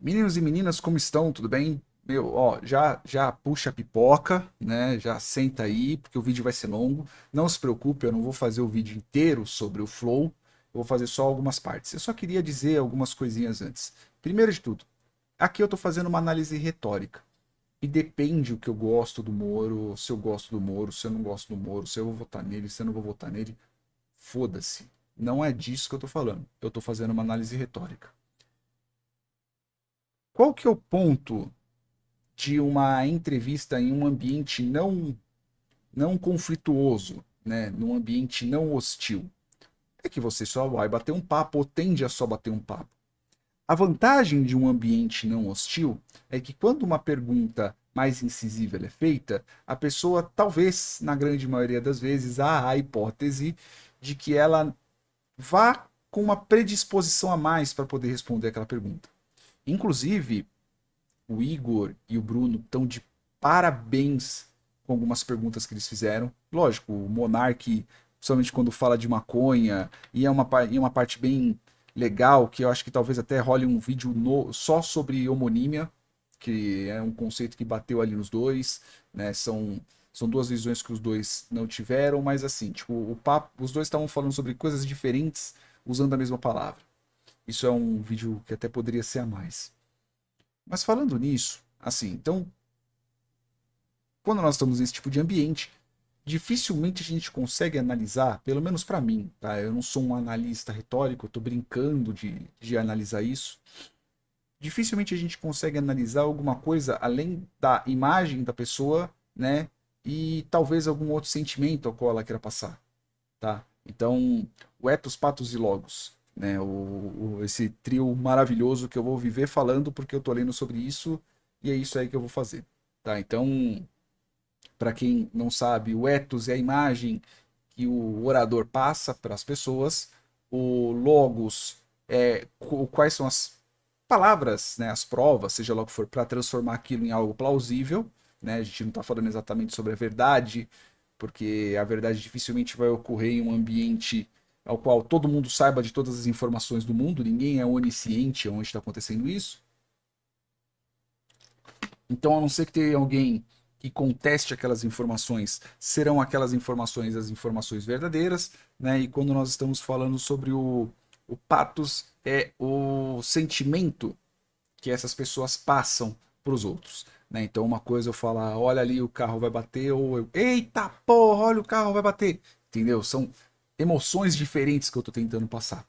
Meninos e meninas, como estão? Tudo bem? Meu, ó, já puxa a pipoca, né? Já senta aí, porque o vídeo vai ser longo. Não se preocupe, eu não vou fazer o vídeo inteiro sobre o Flow. Eu vou fazer só algumas partes. Eu só queria dizer algumas coisinhas antes. Primeiro de tudo, aqui eu tô fazendo uma análise retórica. E depende o que eu gosto do Moro, se eu gosto do Moro, se eu não gosto do Moro, se eu vou votar nele, se eu não vou votar nele. Foda-se. Não é disso que eu tô falando. Eu tô fazendo uma análise retórica. Qual que é o ponto de uma entrevista em um ambiente não conflituoso, né, num ambiente não hostil, é que você só vai bater um papo ou tende a só bater um papo. A vantagem de um ambiente não hostil é que quando uma pergunta mais incisiva é feita, a pessoa talvez, na grande maioria das vezes, há a hipótese de que ela vá com uma predisposição a mais para poder responder aquela pergunta. Inclusive, o Igor e o Bruno estão de parabéns com algumas perguntas que eles fizeram. Lógico, o Monark, principalmente quando fala de maconha, e é uma parte bem legal, que eu acho que talvez até role um vídeo só sobre homonímia, que é um conceito que bateu ali nos dois, né? São duas visões que os dois não tiveram, mas assim, tipo, o papo, os dois estavam falando sobre coisas diferentes usando a mesma palavra. Isso é um vídeo que até poderia ser a mais. Mas falando nisso, assim, então, quando nós estamos nesse tipo de ambiente, dificilmente a gente consegue analisar, pelo menos para mim, tá? Eu não sou um analista retórico, eu tô brincando de analisar isso. Dificilmente a gente consegue analisar alguma coisa além da imagem da pessoa, né? E talvez algum outro sentimento ao qual ela queira passar, tá? Então, o ethos, patos e logos, né? Esse trio maravilhoso que eu vou viver falando porque eu tô lendo sobre isso e é isso aí que eu vou fazer, tá? Então, para quem não sabe, o ethos é a imagem que o orador passa para as pessoas, o logos é quais são as palavras, né, as provas, seja lá o que for, para transformar aquilo em algo plausível, né? A gente não está falando exatamente sobre a verdade, porque a verdade dificilmente vai ocorrer em um ambiente ao qual todo mundo saiba de todas as informações do mundo, ninguém é onisciente onde está acontecendo isso. Então, a não ser que tenha alguém que conteste aquelas informações, serão aquelas informações as informações verdadeiras, né? E quando nós estamos falando sobre o patos, é o sentimento que essas pessoas passam para os outros. Né? Então, uma coisa eu falar, olha ali o carro vai bater, ou eu, eita porra, olha o carro vai bater. Entendeu? São emoções diferentes que eu estou tentando passar.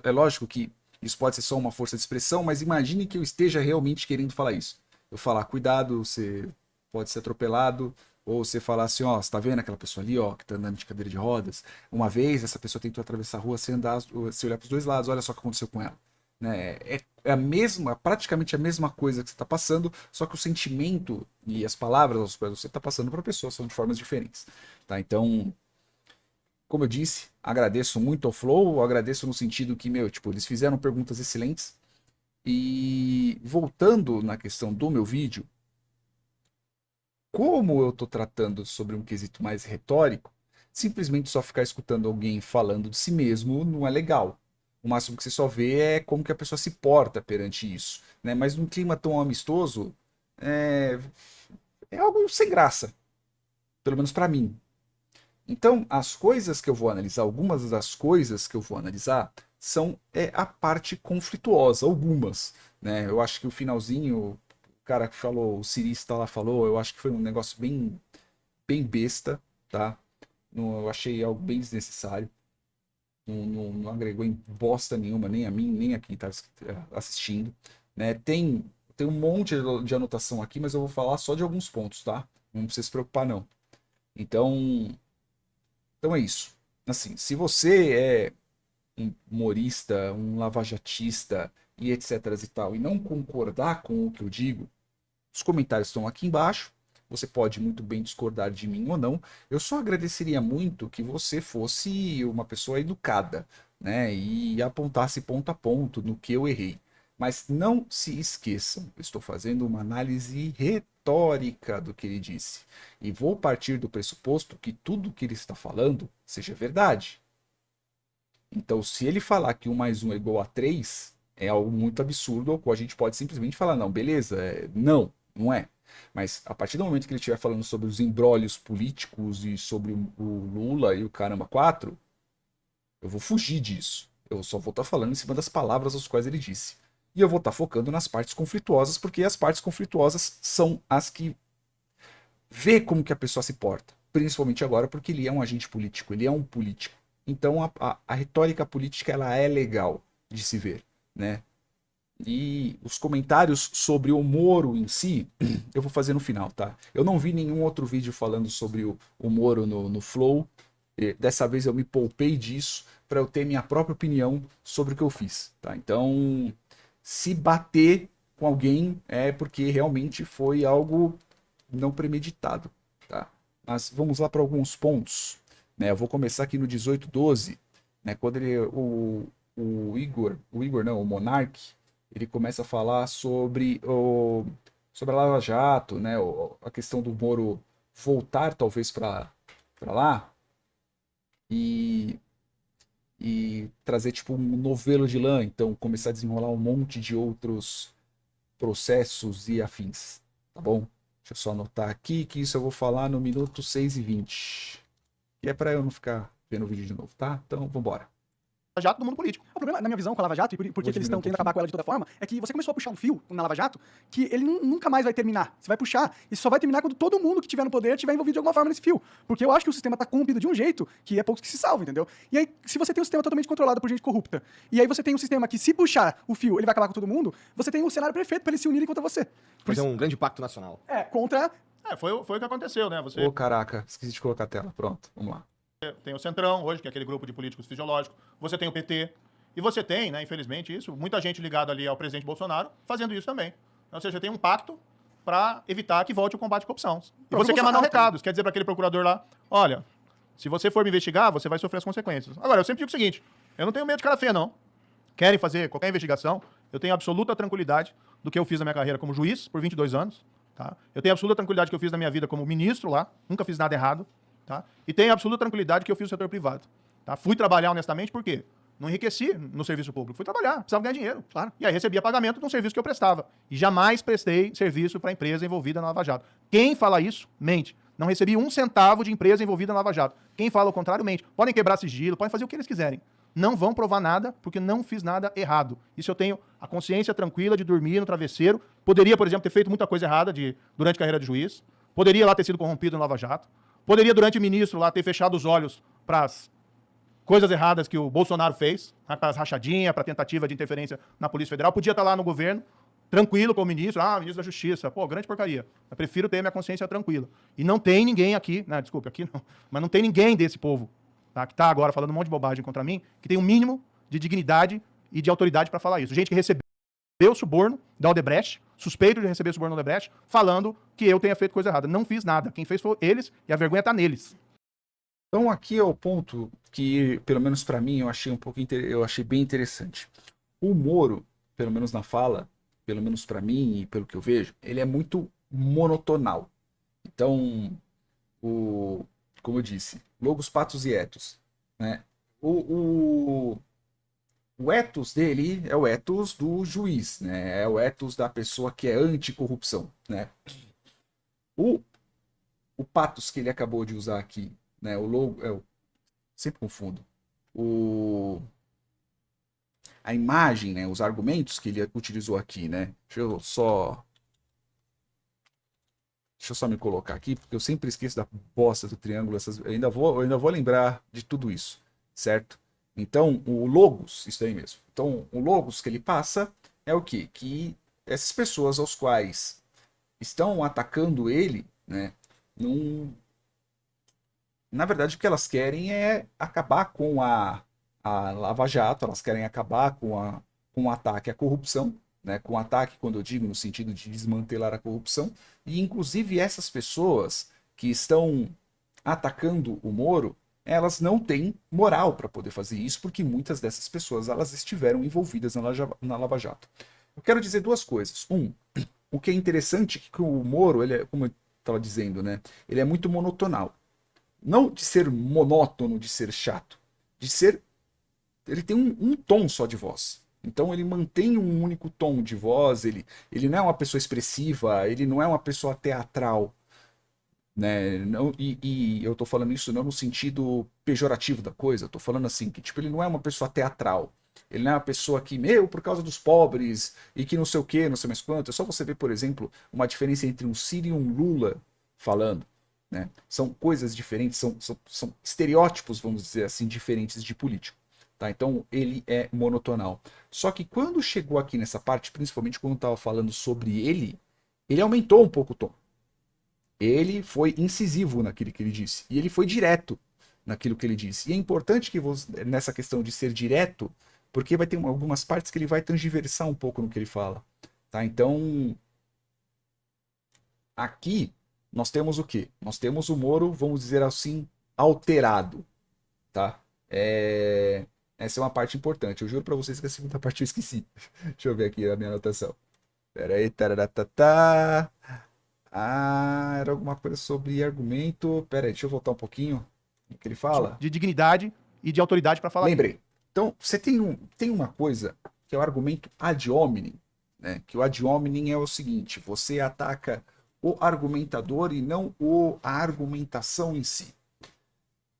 É lógico que isso pode ser só uma força de expressão, mas imagine que eu esteja realmente querendo falar isso. Eu falar, cuidado, você pode ser atropelado, ou você falar assim, ó, você tá vendo aquela pessoa ali, ó, que tá andando de cadeira de rodas? Uma vez essa pessoa tentou atravessar a rua sem andar, se olhar para os dois lados, olha só o que aconteceu com ela. Né? É a mesma, praticamente a mesma coisa que você está passando, só que o sentimento e as palavras que você está passando para a pessoa são de formas diferentes. Tá? Então, como eu disse, agradeço muito ao Flow, agradeço no sentido que, meu, tipo, eles fizeram perguntas excelentes. E voltando na questão do meu vídeo, como eu estou tratando sobre um quesito mais retórico, simplesmente só ficar escutando alguém falando de si mesmo não é legal. O máximo que você só vê é como que a pessoa se porta perante isso. Né? Mas num clima tão amistoso, é, é algo sem graça, pelo menos para mim. Então, as coisas que eu vou analisar, algumas das coisas que eu vou analisar, são a parte conflituosa, algumas. Né? Eu acho que o finalzinho, o cara que falou, o cirista lá falou, eu acho que foi um negócio bem besta, tá? Eu achei algo bem desnecessário. Não agregou em bosta nenhuma, nem a mim, nem a quem está assistindo. Né? Tem um monte de anotação aqui, mas eu vou falar só de alguns pontos, tá? Não precisa se preocupar, não. Então, então é isso. Assim, se você é um humorista, um lavajatista e etc e tal, e não concordar com o que eu digo, os comentários estão aqui embaixo. Você pode muito bem discordar de mim ou não. Eu só agradeceria muito que você fosse uma pessoa educada, né? E apontasse ponto a ponto no que eu errei. Mas não se esqueçam, eu estou fazendo uma análise retórica do que ele disse. E vou partir do pressuposto que tudo que ele está falando seja verdade. Então, se ele falar que um mais um é igual a 3, é algo muito absurdo, ao qual a gente pode simplesmente falar, não, beleza, não, não é. Mas a partir do momento que ele estiver falando sobre os embrólios políticos e sobre o Lula e o Caramba 4, eu vou fugir disso. Eu só vou estar falando em cima das palavras as quais ele disse. E eu vou estar focando nas partes conflituosas, porque as partes conflituosas são as que vê como que a pessoa se porta. Principalmente agora, porque ele é um agente político, ele é um político. Então a retórica política ela é legal de se ver, né? E os comentários sobre o Moro em si, eu vou fazer no final, tá? Eu não vi nenhum outro vídeo falando sobre o Moro no Flow. Dessa vez eu me poupei disso para eu ter minha própria opinião sobre o que eu fiz, tá? Então, se bater com alguém é porque realmente foi algo não premeditado, tá? Mas vamos lá para alguns pontos, né? Eu vou começar aqui no 1812, né? Quando o Igor não, o Monark, ele começa a falar sobre a Lava Jato, né? A questão do Moro voltar talvez para lá e, e trazer tipo um novelo de lã, então começar a desenrolar um monte de outros processos e afins, tá bom? Deixa eu só anotar aqui que isso eu vou falar no minuto 6:20. E é para eu não ficar vendo o vídeo de novo, tá? Então, vambora. Jato do mundo político. O problema, na minha visão, com a Lava Jato, e por que eles estão querendo acabar com ela de toda forma, é que você começou a puxar um fio na Lava Jato que ele nunca mais vai terminar. Você vai puxar e só vai terminar quando todo mundo que tiver no poder tiver envolvido de alguma forma nesse fio. Porque eu acho que o sistema tá corrompido de um jeito que é poucos que se salvam, entendeu? E aí, se você tem um sistema totalmente controlado por gente corrupta, e aí você tem um sistema que, se puxar o fio, ele vai acabar com todo mundo, você tem um cenário perfeito pra eles se unirem contra você. Fazer um grande pacto nacional. Contra... Foi o que aconteceu, né? Você Ô, caraca, esqueci de colocar a tela. Pronto, vamos lá. tem o Centrão hoje, que é aquele grupo de políticos fisiológicos. Você tem o PT. E você tem, né, infelizmente, isso, muita gente ligada ali ao presidente Bolsonaro fazendo isso também. Ou seja, tem um pacto para evitar que volte o combate à corrupção. E você quer mandar um recado, quer dizer para aquele procurador lá, olha, se você for me investigar, você vai sofrer as consequências. Agora, eu sempre digo o seguinte, eu não tenho medo de cara feia, não. Querem fazer qualquer investigação, eu tenho absoluta tranquilidade do que eu fiz na minha carreira como juiz, por 22 anos, tá? Eu tenho absoluta tranquilidade do que eu fiz na minha vida como ministro lá, nunca fiz nada errado, tá? E tenho absoluta tranquilidade do que eu fiz no setor privado, tá? Fui trabalhar honestamente, por quê? Não enriqueci no serviço público. Fui trabalhar, precisava ganhar dinheiro, claro. E aí recebia pagamento de um serviço que eu prestava. E jamais prestei serviço para empresa envolvida na Lava Jato. Quem fala isso, mente. Não recebi um centavo de empresa envolvida na Lava Jato. Quem fala o contrário, mente. Podem quebrar sigilo, podem fazer o que eles quiserem. Não vão provar nada, porque não fiz nada errado. Isso eu tenho a consciência tranquila de dormir no travesseiro. Poderia, por exemplo, ter feito muita coisa errada durante a carreira de juiz. Poderia lá ter sido corrompido na Lava Jato. Poderia, durante o ministro, lá ter fechado os olhos para as coisas erradas que o Bolsonaro fez, para as rachadinhas, para tentativa de interferência na Polícia Federal. Podia estar lá no governo, tranquilo com o ministro, ministro da Justiça, pô, grande porcaria. Eu prefiro ter minha consciência tranquila. E não tem ninguém aqui, desculpe, aqui não, mas não tem ninguém desse povo, tá, que está agora falando um monte de bobagem contra mim, que tem um mínimo de dignidade e de autoridade para falar isso. Gente que recebeu suborno da Odebrecht, suspeito de receber suborno da Odebrecht, falando que eu tenha feito coisa errada. Não fiz nada. Quem fez foi eles e a vergonha está neles. Então aqui é o ponto que, pelo menos para mim, eu achei eu achei bem interessante. O Moro, pelo menos na fala, pelo menos para mim e pelo que eu vejo, ele é muito monotonal. Então, como eu disse, logos, patos e etos, né? O ethos dele é o ethos do juiz, né? É o ethos da pessoa que é anticorrupção, né? O patos que ele acabou de usar aqui, né? O logo, eu sempre confundo. A imagem, né? Os argumentos que ele utilizou aqui, né? Deixa eu só me colocar aqui, porque eu sempre esqueço da bosta do triângulo. Eu ainda vou lembrar de tudo isso, certo? Então, o logos, isso aí mesmo. Então, o logos que ele passa é o quê? Que essas pessoas aos quais estão atacando ele, né? Na verdade, o que elas querem é acabar com a Lava Jato, elas querem acabar com o ataque à corrupção, né? Com o ataque, quando eu digo no sentido de desmantelar a corrupção, e inclusive essas pessoas que estão atacando o Moro, elas não têm moral para poder fazer isso, porque muitas dessas pessoas elas estiveram envolvidas na Lava Jato. Eu quero dizer duas coisas. O que é interessante é que o Moro, ele é, como eu estava dizendo, né? Ele é muito monotonal. Não de ser monótono, de ser chato, de ser... Ele tem um tom só de voz. Então ele mantém um único tom de voz, ele não é uma pessoa expressiva, ele não é uma pessoa teatral, né? Não, e eu tô falando isso não no sentido pejorativo da coisa, eu tô falando assim, que tipo, ele não é uma pessoa teatral. Ele não é uma pessoa que, por causa dos pobres, e que não sei o que, não sei mais quanto. É só você ver, por exemplo, uma diferença entre um Ciro e um Lula falando, né? São coisas diferentes, são estereótipos, vamos dizer assim, diferentes de político. Tá? Então ele é monotonal. Só que quando chegou aqui nessa parte, principalmente quando estava falando sobre ele aumentou um pouco o tom. Ele foi incisivo naquilo que ele disse. E ele foi direto naquilo que ele disse. E é importante que você, nessa questão de ser direto, porque vai ter algumas partes que ele vai transversar um pouco no que ele fala. Tá? Então, aqui nós temos o quê? Nós temos o Moro, vamos dizer assim, alterado. Tá? Essa é uma parte importante. Eu juro pra vocês que a segunda parte eu esqueci. Deixa eu ver aqui a minha anotação. Pera aí. Tararatata. Era alguma coisa sobre argumento. Pera aí, deixa eu voltar um pouquinho. O que ele fala? De dignidade e de autoridade para falar. Lembrei. Então, você tem uma coisa que é o argumento ad hominem, né? Que o ad hominem é o seguinte: você ataca o argumentador e não a argumentação em si.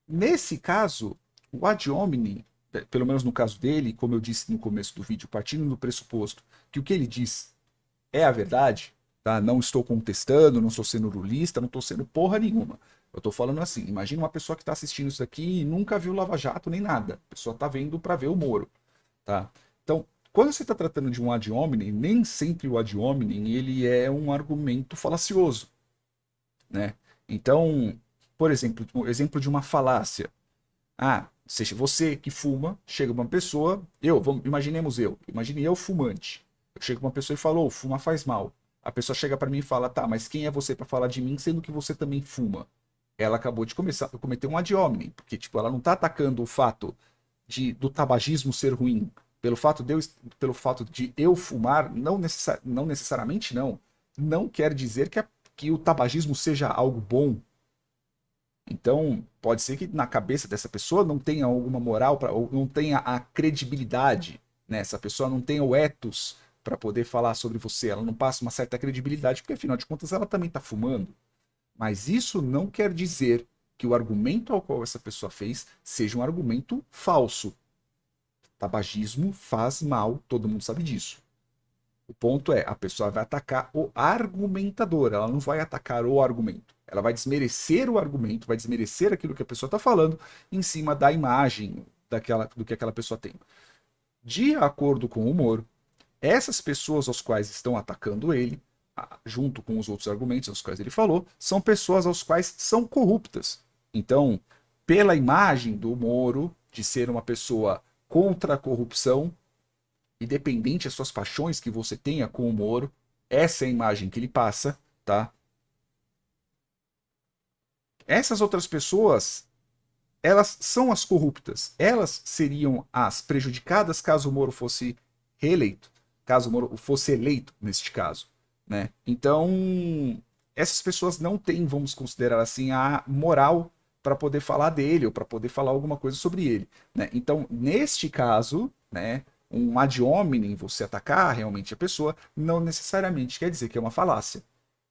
Nesse caso, o ad hominem, pelo menos no caso dele, como eu disse no começo do vídeo, partindo do pressuposto que o que ele diz é a verdade, tá? Não estou contestando, não estou sendo rulista, não estou sendo porra nenhuma. Eu estou falando assim, imagina uma pessoa que está assistindo isso aqui e nunca viu Lava Jato nem nada. A pessoa está vendo para ver o Moro, tá? Então, quando você está tratando de um ad hominem, nem sempre o ad hominem ele é um argumento falacioso, né? Então, por exemplo, o exemplo de uma falácia. Seja você que fuma, chega uma pessoa, imagine eu fumante. Eu chego pra uma pessoa e falo, fumar faz mal. A pessoa chega para mim e fala, tá, mas quem é você para falar de mim, sendo que você também fuma? Ela acabou de cometer um ad hominem, porque tipo, ela não tá atacando o fato do tabagismo ser ruim, pelo fato de eu fumar, não necessariamente não quer dizer que o tabagismo seja algo bom. Então, pode ser que na cabeça dessa pessoa não tenha alguma moral, ou não tenha a credibilidade, né? Essa pessoa não tenha o ethos para poder falar sobre você, ela não passa uma certa credibilidade, porque afinal de contas ela também está fumando. Mas isso não quer dizer que o argumento ao qual essa pessoa fez seja um argumento falso. Tabagismo faz mal, todo mundo sabe disso. O ponto é, a pessoa vai atacar o argumentador, ela não vai atacar o argumento. Ela vai desmerecer o argumento, vai desmerecer aquilo que a pessoa está falando em cima da imagem do que aquela pessoa tem. De acordo com o Moro, essas pessoas aos quais estão atacando ele, junto com os outros argumentos aos quais ele falou, são pessoas aos quais são corruptas. Então, pela imagem do Moro, de ser uma pessoa contra a corrupção, independente das suas paixões que você tenha com o Moro, essa é a imagem que ele passa, tá? Essas outras pessoas, elas são as corruptas. Elas seriam as prejudicadas caso o Moro fosse reeleito. Caso o Moro fosse eleito, neste caso, né? Então, essas pessoas não têm, vamos considerar assim, a moral para poder falar dele ou para poder falar alguma coisa sobre ele, né? Então, neste caso, né, um ad hominem, você atacar realmente a pessoa, não necessariamente quer dizer que é uma falácia.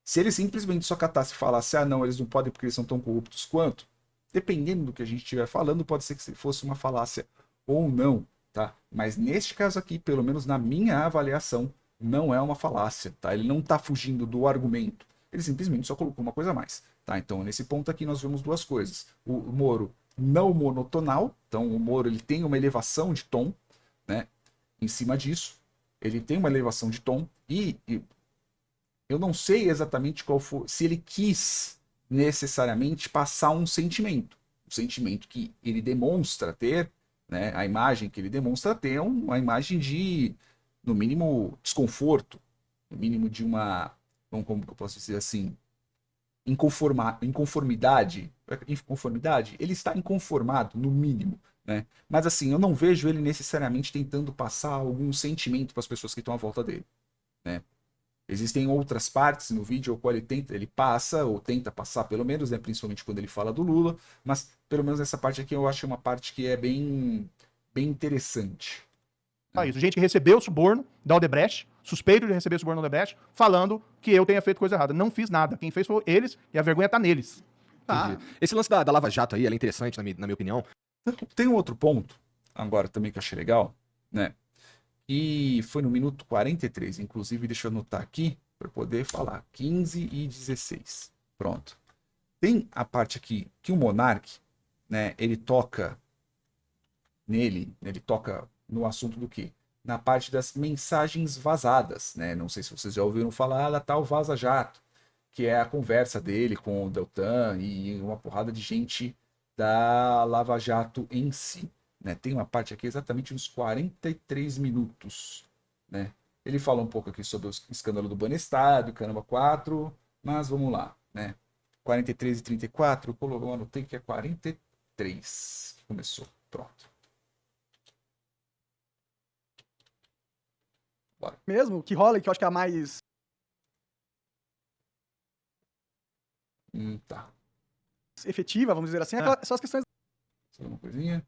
Se ele simplesmente só catasse e falasse, não, eles não podem porque eles são tão corruptos quanto, dependendo do que a gente estiver falando, pode ser que fosse uma falácia ou não, tá? Mas neste caso aqui, pelo menos na minha avaliação, não é uma falácia, tá? Ele não está fugindo do argumento, ele simplesmente só colocou uma coisa a mais, tá? Então, nesse ponto aqui, nós vemos duas coisas. O Moro não monotonal, então o Moro ele tem uma elevação de tom, né? Em cima disso, ele tem uma elevação de tom e eu não sei exatamente qual foi, se ele quis necessariamente passar um sentimento que ele demonstra ter, né, a imagem que ele demonstra ter é uma imagem de, no mínimo, desconforto, no mínimo de uma, como eu posso dizer assim, inconformidade, ele está inconformado, no mínimo, né? Mas assim, eu não vejo ele necessariamente tentando passar algum sentimento para as pessoas que estão à volta dele, né? Existem outras partes no vídeo ao qual ele passa, ou tenta passar, pelo menos, né, principalmente quando ele fala do Lula, mas pelo menos essa parte aqui eu acho uma parte que é bem interessante, isso. Gente que recebeu suborno da Odebrecht, suspeito de receber suborno da Odebrecht, falando que eu tenha feito coisa errada. Não fiz nada. Quem fez foi eles e a vergonha tá neles. Tá. Entendi. Esse lance da Lava Jato aí, ela é interessante, na minha opinião. Tem um outro ponto, agora também que eu achei legal, né? E foi no minuto 43, inclusive deixa eu anotar aqui para poder falar, 15 e 16. Pronto. Tem a parte aqui que o Monark, né, ele toca no assunto do quê? Na parte das mensagens vazadas, né? Não sei se vocês já ouviram falar da tal Vaza Jato, que é a conversa dele com o Deltan e uma porrada de gente da Lava Jato em si, né? Tem uma parte aqui exatamente uns 43 minutos, né? Ele fala um pouco aqui sobre o escândalo do Banestado, caramba 4, mas vamos lá, né? 43 e 34, eu anotei que é 43 que começou, pronto. Bora. Mesmo, que rola e que eu acho que é a mais... Tá. efetiva, vamos dizer assim, são as questões Só uma coisinha.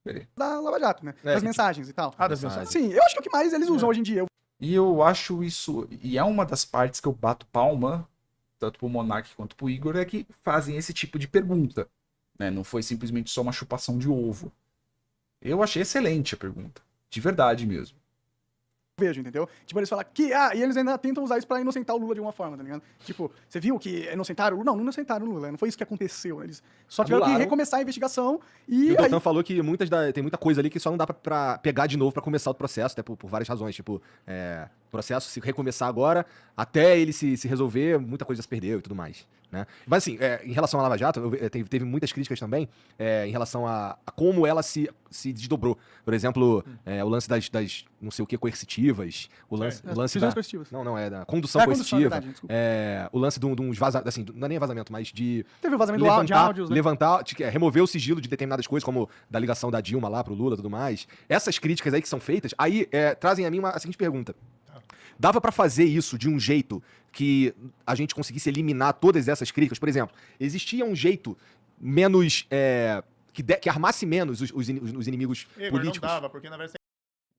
Peraí. da Lava Jato, né? É, Das que- mensagens e tal. Ah, das mensagens. Sim, eu acho que é o que mais eles usam hoje em dia. E eu acho isso, e é uma das partes que eu bato palma, tanto pro Monark quanto pro Igor, é que fazem esse tipo de pergunta, né? Não foi simplesmente só uma chupação de ovo. Eu achei excelente a pergunta, de verdade mesmo. Vejo, entendeu? Tipo, eles falam que, e eles ainda tentam usar isso pra inocentar o Lula de alguma forma, tá ligado? Tipo, você viu que inocentaram o Lula? Não inocentaram o Lula, não foi isso que aconteceu, né? Eles só tiveram que Anularam. recomeçar a investigação E e o aí... Deltan falou que tem muita coisa ali que só não dá pra pegar de novo pra começar o processo, até por várias razões. Tipo, o processo se recomeçar agora, até ele se resolver, muita coisa já se perdeu e tudo mais, né? Mas assim, em relação à Lava Jato, teve muitas críticas também em relação a como ela se desdobrou. Por exemplo, o lance das não sei o que coercitivas, o lance prisões da... coercitivas. Não, é da condução É a condução, coercitiva. verdade, desculpa. O lance de uns vazamentos, assim, não é nem vazamento, mas de Teve o vazamento de áudios, né? remover o sigilo de determinadas coisas, como da ligação da Dilma lá pro Lula e tudo mais. Essas críticas aí que são feitas, aí trazem a mim a seguinte pergunta. Dava pra fazer isso de um jeito que a gente conseguisse eliminar todas essas críticas? Por exemplo, existia um jeito menos... que armasse menos os inimigos Igor, políticos? não dava, porque na verdade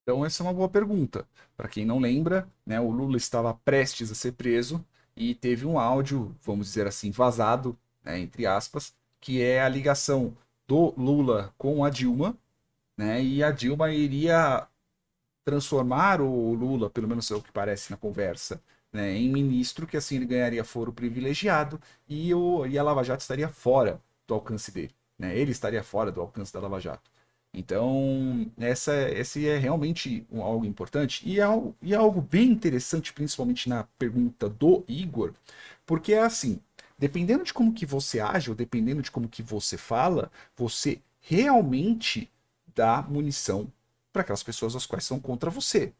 Então essa é uma boa pergunta. Para quem não lembra, né, o Lula estava prestes a ser preso e teve um áudio, vamos dizer assim, vazado, né, entre aspas, que é a ligação do Lula com a Dilma, né, e a Dilma iria transformar o Lula, pelo menos é o que parece na conversa, né, em ministro, que assim ele ganharia foro privilegiado e a Lava Jato estaria fora do alcance dele, né, ele estaria fora do alcance da Lava Jato. Então, esse é realmente algo importante e é algo bem interessante, principalmente na pergunta do Igor, porque é assim, dependendo de como que você age ou dependendo de como que você fala, você realmente dá munição para aquelas pessoas as quais são contra você.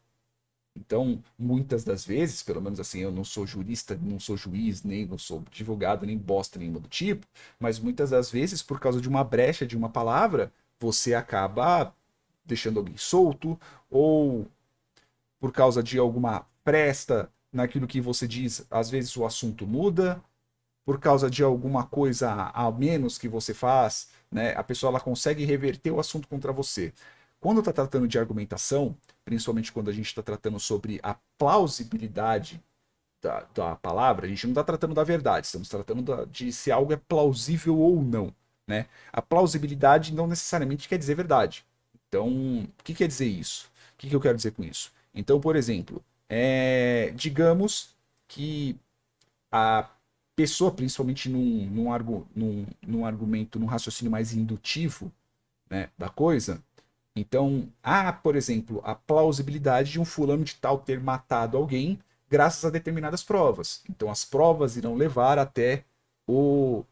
Então, muitas das vezes, pelo menos assim, eu não sou jurista, não sou juiz, nem não sou advogado, nem bosta nenhuma do tipo, mas muitas das vezes, por causa de uma brecha de uma palavra, você acaba deixando alguém solto, ou por causa de alguma presta naquilo que você diz, às vezes o assunto muda, por causa de alguma coisa a menos que você faz, né, a pessoa ela consegue reverter o assunto contra você. Quando está tratando de argumentação, principalmente quando a gente está tratando sobre a plausibilidade da palavra, a gente não está tratando da verdade, estamos tratando de se algo é plausível ou não, né? A plausibilidade não necessariamente quer dizer verdade. Então, o que quer dizer isso? O que eu quero dizer com isso? Então, por exemplo, digamos que a pessoa, principalmente num argumento, num raciocínio mais indutivo, né, da coisa, então há, por exemplo, a plausibilidade de um fulano de tal ter matado alguém graças a determinadas provas. Então as provas irão levar até o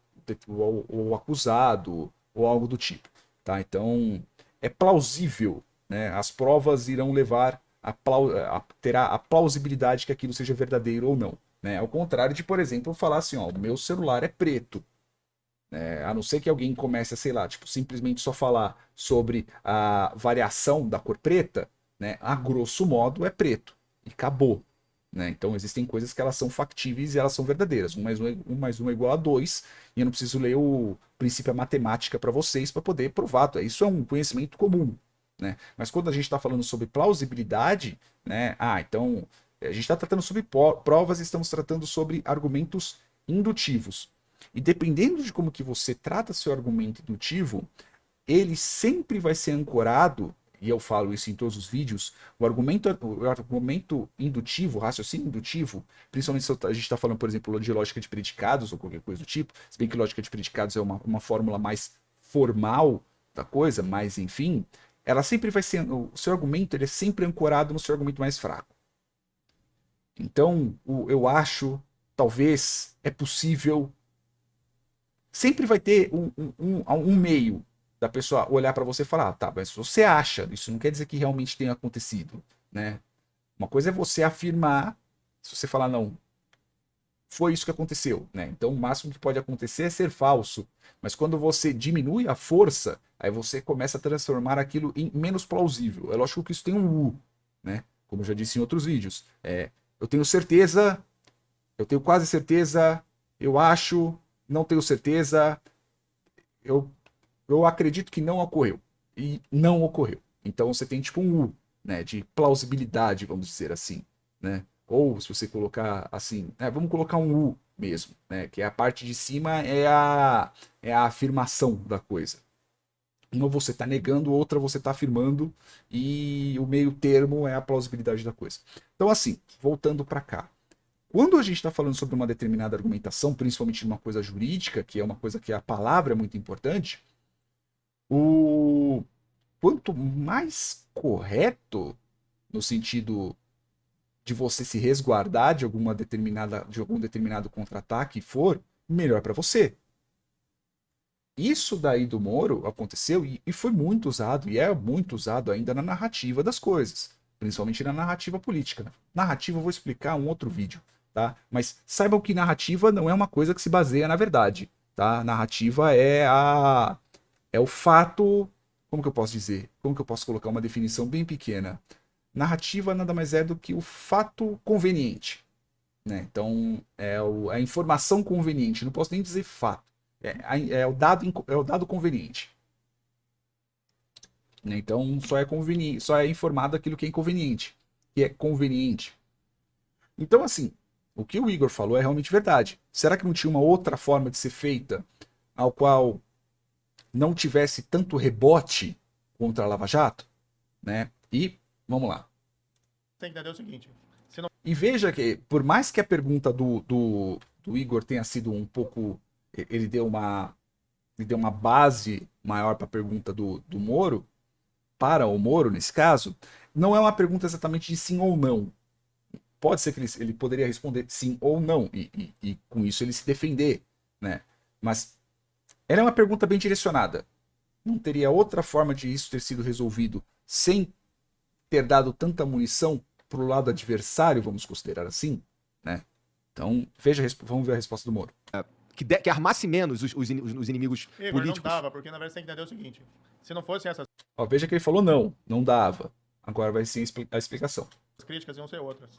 acusado ou algo do tipo. Tá? Então é plausível, né? As provas irão levar terá a plausibilidade que aquilo seja verdadeiro ou não. Né? Ao contrário de, por exemplo, falar assim, ó, o meu celular é preto. A não ser que alguém comece a, sei lá, tipo, simplesmente só falar sobre a variação da cor preta, né? A grosso modo é preto. E acabou. Né? Então existem coisas que elas são factíveis e elas são verdadeiras. 1 mais 1 é igual a 2. E eu não preciso ler o princípio da matemática para vocês para poder provar. Isso é um conhecimento comum. né? Mas quando a gente está falando sobre plausibilidade, né? Então a gente está tratando sobre provas e estamos tratando sobre argumentos indutivos. E dependendo de como que você trata seu argumento indutivo, ele sempre vai ser ancorado, e eu falo isso em todos os vídeos, o argumento indutivo, o raciocínio indutivo, principalmente se a gente está falando, por exemplo, de lógica de predicados ou qualquer coisa do tipo, se bem que lógica de predicados é uma fórmula mais formal da coisa, mas enfim, ela sempre vai ser, o seu argumento ele é sempre ancorado no seu argumento mais fraco. Então, eu acho, talvez, é possível, sempre vai ter um meio da pessoa olhar para você e falar, tá, mas você acha, isso não quer dizer que realmente tenha acontecido, né? Uma coisa é você afirmar, se você falar, não, foi isso que aconteceu, né? Então o máximo que pode acontecer é ser falso, mas quando você diminui a força, aí você começa a transformar aquilo em menos plausível. É lógico que isso tem um U, né? Como eu já disse em outros vídeos. Eu tenho certeza, eu tenho quase certeza, eu acho, não tenho certeza, eu acredito que não ocorreu. E não ocorreu. Então você tem tipo um U, né? De plausibilidade, vamos dizer assim, né? Ou se você colocar assim, vamos colocar um U mesmo, né? Que a parte de cima é a afirmação da coisa. Uma você está negando, outra você está afirmando, e o meio termo é a plausibilidade da coisa. Então assim, voltando para cá. Quando a gente está falando sobre uma determinada argumentação, principalmente numa coisa jurídica, que é uma coisa que a palavra é muito importante, quanto mais correto, no sentido de você se resguardar de algum determinado contra-ataque for, melhor para você. Isso daí do Moro aconteceu e foi muito usado, e é muito usado ainda na narrativa das coisas, principalmente na narrativa política. Narrativa eu vou explicar em um outro vídeo, tá? Mas saibam que narrativa não é uma coisa que se baseia na verdade, tá? Narrativa é o fato, como que eu posso dizer? Como que eu posso colocar uma definição bem pequena? Narrativa nada mais é do que o fato conveniente, né? Então, é a informação conveniente, não posso nem dizer fato. É o dado conveniente. Então, só é informado aquilo que é inconveniente, que é conveniente. Então, assim, o que o Igor falou é realmente verdade. Será que não tinha uma outra forma de ser feita, ao qual não tivesse tanto rebote contra a Lava Jato, né? E vamos lá. Tem que entender o seguinte. E veja que, por mais que a pergunta do Igor tenha sido um pouco, ele deu uma base maior para a pergunta do Moro, para o Moro nesse caso, não é uma pergunta exatamente de sim ou não. Pode ser que ele poderia responder sim ou não e com isso ele se defender, né? Mas ela é uma pergunta bem direcionada. Não teria outra forma de isso ter sido resolvido sem ter dado tanta munição para o lado adversário, vamos considerar assim, né? Então, vamos ver a resposta do Moro. Que armasse menos os inimigos Igor, políticos. não dava, porque na verdade você tem que entender o seguinte. Se não fosse essas Veja que ele falou não dava. Agora vai ser a explicação. críticas, iam ser outras.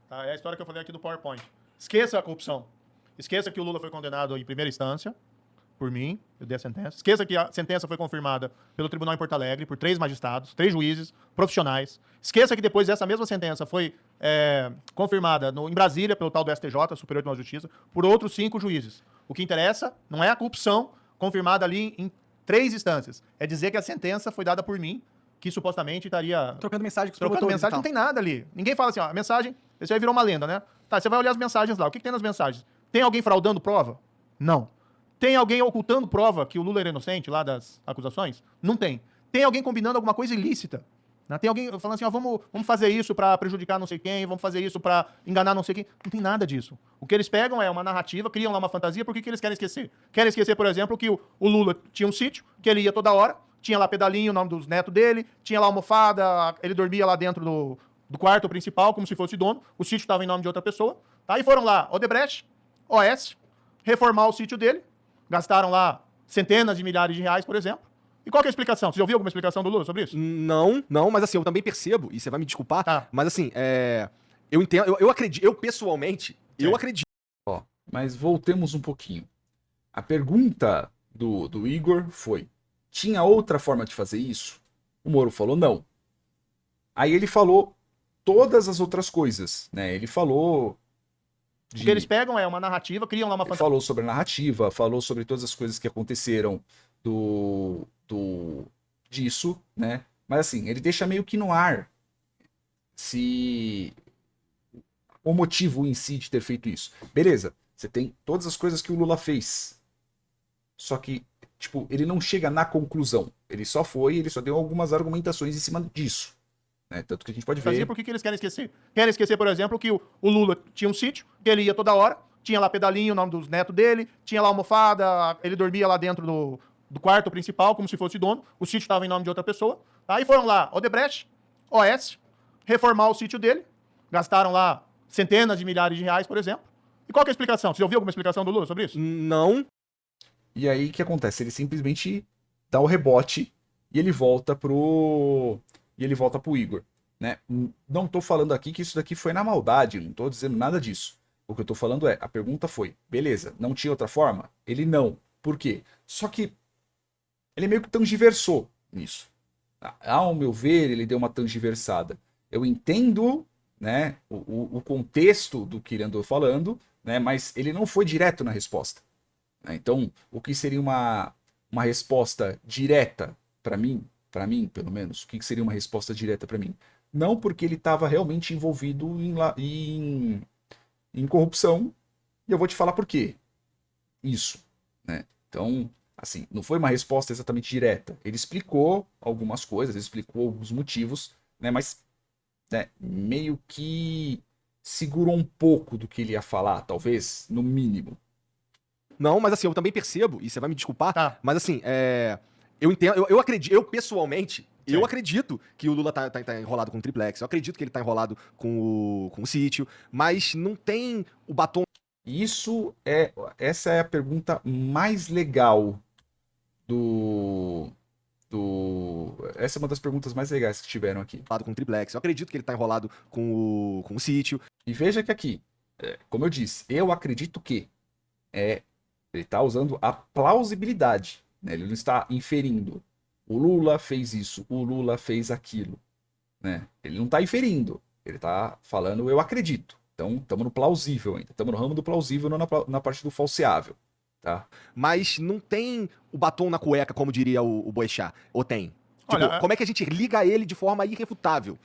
Tá? É a história que eu falei aqui do PowerPoint. Esqueça a corrupção. Esqueça que o Lula foi condenado em primeira instância, por mim, eu dei a sentença. Esqueça que a sentença foi confirmada pelo Tribunal em Porto Alegre, por 3 magistrados, 3 juízes profissionais. Esqueça que depois essa mesma sentença foi confirmada em Brasília, pelo tal do STJ, Superior Tribunal de Justiça, por outros 5 juízes. O que interessa não é a corrupção confirmada ali em 3 instâncias. É dizer que a sentença foi dada por mim, que supostamente estaria... Trocando mensagem com os Trocando promotores mensagem, e tal. não tem nada ali. Ninguém fala assim, ó, a mensagem, isso aí virou uma lenda, né? Tá, você vai olhar as mensagens lá. O que tem nas mensagens? Tem alguém fraudando prova? Não. Tem alguém ocultando prova que o Lula era inocente lá das acusações? Não tem. Tem alguém combinando alguma coisa ilícita? Né? Tem alguém falando assim, ó, vamos fazer isso para prejudicar não sei quem, vamos fazer isso para enganar não sei quem. Não tem nada disso. O que eles pegam é uma narrativa, criam lá uma fantasia, por que eles querem esquecer? Querem esquecer, por exemplo, que o Lula tinha um sítio, que ele ia toda hora, tinha lá pedalinho, o nome dos netos dele, tinha lá almofada, ele dormia lá dentro do quarto principal, como se fosse dono, o sítio estava em nome de outra pessoa. Tá? E foram lá, Odebrecht, OS, reformar o sítio dele, gastaram lá centenas de milhares de reais, por exemplo. E qual que é a explicação? Você já ouviu alguma explicação do Lula sobre isso? Não, mas assim, eu também percebo, e você vai me desculpar, Tá. mas assim, eu entendo, eu acredito, eu pessoalmente, eu acredito. Mas voltemos um pouquinho. A pergunta do Igor foi: tinha outra forma de fazer isso? O Moro falou não. Aí ele falou todas as outras coisas, né? Ele falou O que eles pegam é uma narrativa, criam lá uma fantasia. falou sobre a narrativa, falou sobre todas as coisas que aconteceram disso, né? Mas assim, ele deixa meio que no ar se o motivo em si de ter feito isso. Beleza, você tem todas as coisas que o Lula fez. Só que, tipo, ele não chega na conclusão. Ele só deu algumas argumentações em cima disso. Né? Tanto que a gente pode ver. Por que eles querem esquecer? Querem esquecer, por exemplo, que o Lula tinha um sítio, que ele ia toda hora, tinha lá pedalinho, o nome dos netos dele, tinha lá almofada, ele dormia lá dentro do quarto principal, como se fosse dono, o sítio estava em nome de outra pessoa. Aí foram lá, Odebrecht, OS, reformar o sítio dele, gastaram lá centenas de milhares de reais, por exemplo. E qual que é a explicação? Você já ouviu alguma explicação do Lula sobre isso? Não. E aí o que acontece? Ele simplesmente dá o rebote e ele volta pro Igor, né? Não tô falando aqui que isso daqui foi na maldade, não tô dizendo nada disso. O que eu tô falando é, a pergunta foi, beleza, não tinha outra forma? Ele não. Por quê? Só que ele meio que tangiversou nisso. Ao meu ver, ele deu uma tangiversada. Eu entendo, né, o contexto do que ele andou falando, né, mas ele não foi direto na resposta. Então, o que seria uma resposta direta para mim, pelo menos, o que seria uma resposta direta para mim? Não porque ele estava realmente envolvido em corrupção, e eu vou te falar por quê. Isso, né? Então, assim, não foi uma resposta exatamente direta. Ele explicou algumas coisas, ele explicou alguns motivos, né? Mas, né, meio que segurou um pouco do que ele ia falar, talvez, no mínimo. Não, mas assim, eu também percebo, e você vai me desculpar, Tá. mas assim, eu entendo, eu acredito, eu pessoalmente, Sim. eu acredito que o Lula tá enrolado com o triplex, eu acredito que ele tá enrolado com o sítio, mas não tem o batom. Essa é a pergunta mais legal essa é uma das perguntas mais legais que tiveram aqui. Com o triplex, eu acredito que ele tá enrolado com o sítio. E veja que aqui, como eu disse, eu acredito que ele está usando a plausibilidade, né? Ele não está inferindo. O Lula fez isso, o Lula fez aquilo, né? Ele não está inferindo, ele está falando eu acredito. Então, estamos no plausível ainda, estamos no ramo do plausível, não na parte do falseável, tá? Mas não tem o batom na cueca, como diria o Boechat, ou tem? Tipo, Olha, como é que a gente liga ele de forma irrefutável?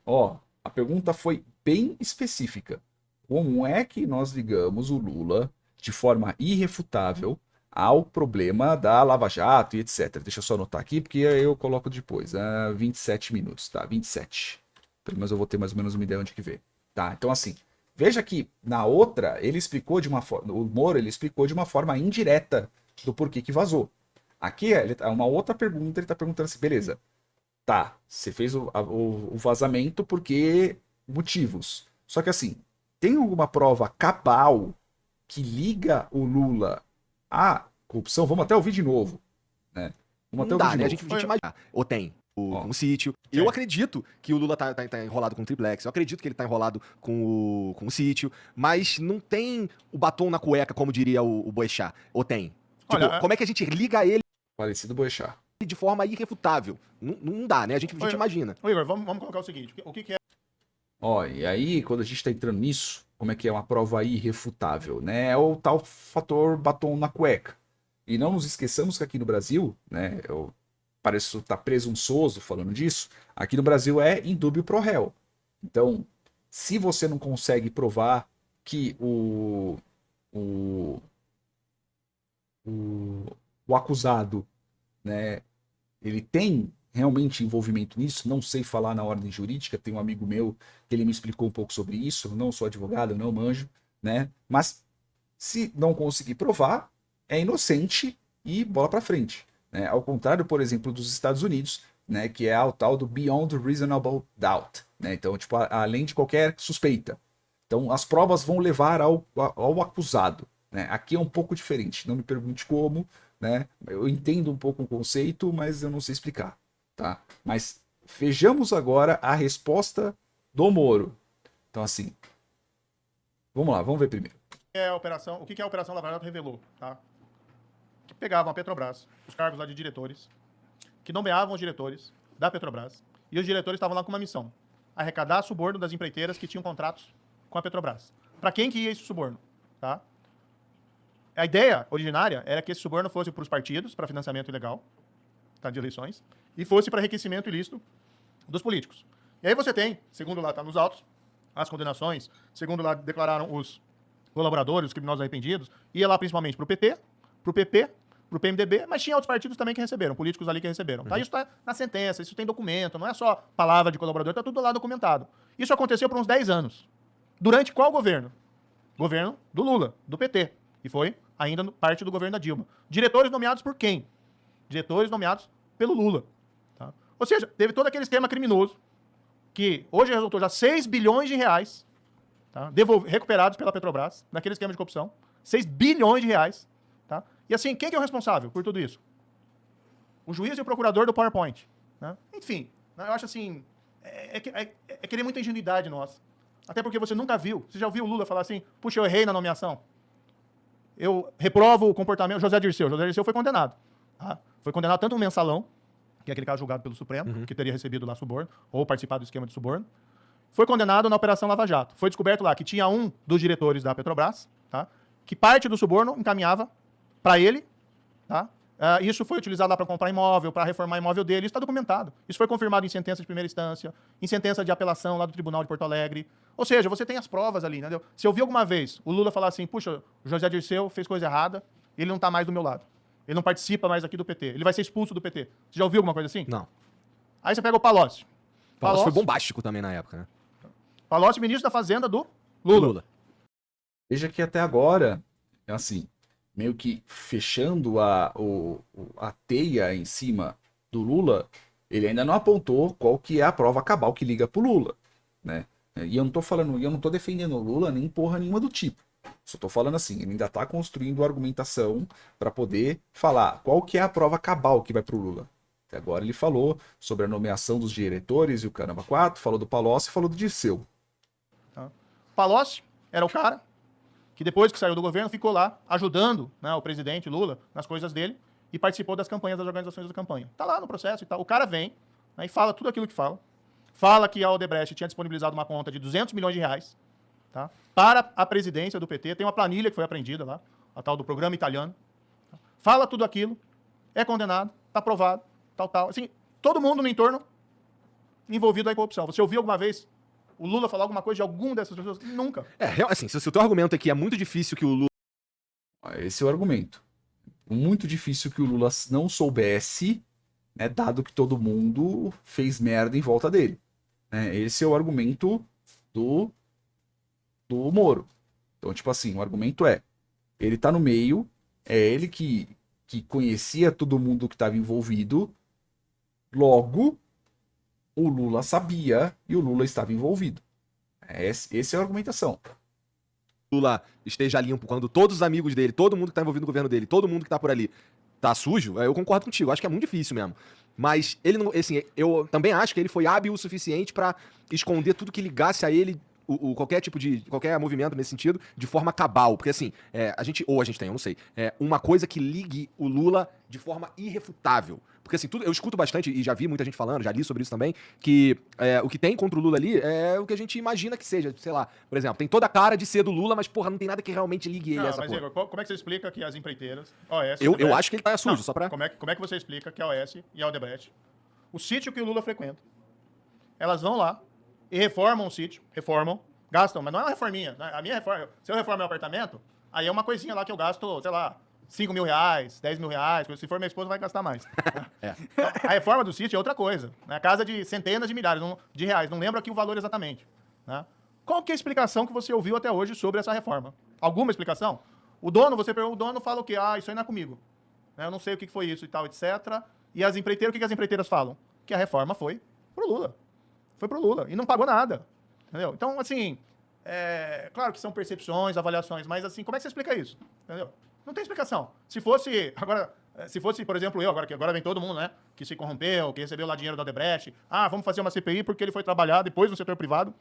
Ó, a pergunta foi bem específica. Como é que nós ligamos o Lula de forma irrefutável ao problema da Lava Jato e etc. Deixa eu só anotar aqui, porque eu coloco depois. 27 minutos, tá? 27. Pelo menos eu vou ter mais ou menos uma ideia onde que ver. Tá? Então, assim, veja que na outra, ele explicou de uma forma. O Moro, ele explicou de uma forma indireta do porquê que vazou. Aqui é uma outra pergunta, ele tá perguntando assim, beleza. Tá, você fez o vazamento porque motivos. Só que assim, tem alguma prova cabal que liga o Lula à corrupção? Vamos até ouvir de novo, né? Vamos até Não dá, ouvir de né? A novo. gente imagina. Ou tem Ó. com o sítio. Eu acredito que o Lula tá enrolado com o triplex, eu acredito que ele tá enrolado com o sítio, mas não tem o batom na cueca, como diria o Boechat, ou tem? Tipo, Olha, como é que a gente liga ele Falecido Boechat. de forma irrefutável? Não dá, né? A gente imagina. Ô, Igor, vamos colocar o seguinte, o que é Ó, e aí, quando a gente tá entrando nisso, como é que é uma prova irrefutável, né? É o tal fator batom na cueca. E não nos esqueçamos que aqui no Brasil, né? Eu pareço estar presunçoso falando disso. Aqui no Brasil é indúbio pro réu. Então, se você não consegue provar que o acusado, né, ele tem realmente envolvimento nisso, não sei falar na ordem jurídica, tem um amigo meu que ele me explicou um pouco sobre isso, eu não sou advogado, eu não manjo, né? Mas se não conseguir provar, é inocente e bola para frente, né? Ao contrário, por exemplo, dos Estados Unidos, né, que é o tal do beyond reasonable doubt, né? Então, tipo, além de qualquer suspeita. Então, as provas vão levar ao acusado, né? Aqui é um pouco diferente, não me pergunte como, né? Eu entendo um pouco o conceito, mas eu não sei explicar, tá? Mas vejamos agora a resposta do Moro. Então, assim, vamos lá, vamos ver primeiro. o que é a Operação Lava Jato revelou, tá? Que pegavam a Petrobras, os cargos lá de diretores, que nomeavam os diretores, da Petrobras e os diretores estavam lá com uma missão: arrecadar suborno das empreiteiras que tinham contratos com a Petrobras. Para quem que ia esse suborno? Tá? A ideia originária era que esse suborno fosse para os partidos, para financiamento ilegal, tá, de eleições, e fosse para enriquecimento ilícito dos políticos. E aí você tem, segundo lá está nos autos, as condenações, segundo lá declararam os colaboradores, os criminosos arrependidos, ia lá principalmente para o PP, para o PP, para o PMDB, mas tinha outros partidos também que receberam, políticos ali que receberam. Tá? Isso está na sentença, isso tem documento, não é só palavra de colaborador, está tudo lá documentado. Isso aconteceu por uns 10 anos. Durante qual governo? Governo do Lula, do PT. E foi ainda parte do governo da Dilma. Diretores nomeados por quem? Diretores nomeados pelo Lula. Tá? Ou seja, teve todo aquele esquema criminoso que hoje resultou já 6 bilhões de reais, tá, recuperados pela Petrobras, naquele esquema de corrupção. 6 bilhões de reais. Tá? E assim, quem que é o responsável por tudo isso? O juiz e o procurador do PowerPoint. Né? Enfim, né, eu acho assim, é querer muita ingenuidade nossa. Até porque você nunca viu. Você já ouviu o Lula falar assim, puxa, eu errei na nomeação. Eu reprovo o comportamento. José Dirceu foi condenado. Tá? Foi condenado tanto no mensalão, que é aquele caso julgado pelo Supremo, que teria recebido lá suborno, ou participado do esquema de suborno. Foi condenado na Operação Lava Jato. Foi descoberto lá que tinha um dos diretores da Petrobras, tá? Que parte do suborno encaminhava para ele. Tá? Isso foi utilizado lá para comprar imóvel, para reformar imóvel dele. Isso está documentado. Isso foi confirmado em sentença de primeira instância, em sentença de apelação lá do Tribunal de Porto Alegre. Ou seja, você tem as provas ali, entendeu? Se eu vi alguma vez o Lula falar assim, puxa, o José Dirceu fez coisa errada, ele não está mais do meu lado. Ele não participa mais aqui do PT. Ele vai ser expulso do PT. Você já ouviu alguma coisa assim? Não. Aí você pega o Palocci. Palocci foi bombástico também na época, né? Palocci, ministro da Fazenda do Lula. Veja que até agora, assim, meio que fechando a teia em cima do Lula, ele ainda não apontou qual que é a prova cabal que liga pro Lula, né? E eu não tô defendendo o Lula nem porra nenhuma do tipo. Só tô falando assim, ele ainda tá construindo argumentação para poder falar qual que é a prova cabal que vai pro Lula. Até agora ele falou sobre a nomeação dos diretores e o Caramba 4, falou do Palocci e falou do Dirceu. Palocci era o cara que depois que saiu do governo ficou lá ajudando, né, o presidente Lula nas coisas dele e participou das campanhas, das organizações da campanha. Tá lá no processo e tal. O cara vem, né, e fala tudo aquilo que fala. Fala que a Odebrecht tinha disponibilizado uma conta de 200 milhões de reais, tá, para a presidência do PT. Tem uma planilha que foi apreendida lá, a tal do programa italiano. Tá? Fala tudo aquilo, é condenado, tá provado, tal. Assim, todo mundo no entorno envolvido em corrupção. Você ouviu alguma vez o Lula falar alguma coisa de alguma dessas pessoas? Nunca. Assim, se o teu argumento é que é muito difícil que o Lula... Esse é o argumento. Muito difícil que o Lula não soubesse, né, dado que todo mundo fez merda em volta dele. Né? Esse é o argumento do Moro. Então, tipo assim, o argumento é, ele tá no meio, é ele que conhecia todo mundo que estava envolvido, logo, o Lula sabia e o Lula estava envolvido. Essa é a argumentação. Lula esteja limpo quando todos os amigos dele, todo mundo que tá envolvido no governo dele, todo mundo que tá por ali tá sujo, eu concordo contigo, acho que é muito difícil mesmo. Mas ele não, assim, eu também acho que ele foi hábil o suficiente pra esconder tudo que ligasse a ele, qualquer movimento nesse sentido, de forma cabal. Porque assim, a gente tem, eu não sei, uma coisa que ligue o Lula de forma irrefutável. Porque assim, eu escuto bastante, e já vi muita gente falando, já li sobre isso também, que o que tem contra o Lula ali é o que a gente imagina que seja, sei lá, por exemplo, tem toda a cara de ser do Lula, mas porra, não tem nada que realmente ligue ele a essa mas, porra. Igor, como é que você explica que as empreiteiras, OAS... Eu acho que ele tá sujo, só pra... Como é que você explica que a OAS e a Odebrecht, o sítio que o Lula frequenta, elas vão lá e reformam o sítio, gastam, mas não é uma reforminha. Né? A minha reforma, se eu reformo meu apartamento, aí é uma coisinha lá que eu gasto, sei lá, 5 mil reais, 10 mil reais, se for minha esposa vai gastar mais. Então, a reforma do sítio é outra coisa. Né? Casa de centenas de milhares de reais, não lembro aqui o valor exatamente. Né? Qual que é a explicação que você ouviu até hoje sobre essa reforma? Alguma explicação? O dono fala o quê? Isso aí não é comigo. Né? Eu não sei o que foi isso e tal, etc. E as empreiteiras, o que as empreiteiras falam? Que a reforma foi pro Lula. Foi pro Lula. E não pagou nada. Entendeu? Então, assim, claro que são percepções, avaliações, mas assim, como é que você explica isso? Entendeu? Não tem explicação. Se fosse, por exemplo, eu, que agora vem todo mundo, né, que se corrompeu, que recebeu lá dinheiro da Odebrecht, vamos fazer uma CPI porque ele foi trabalhar depois no setor privado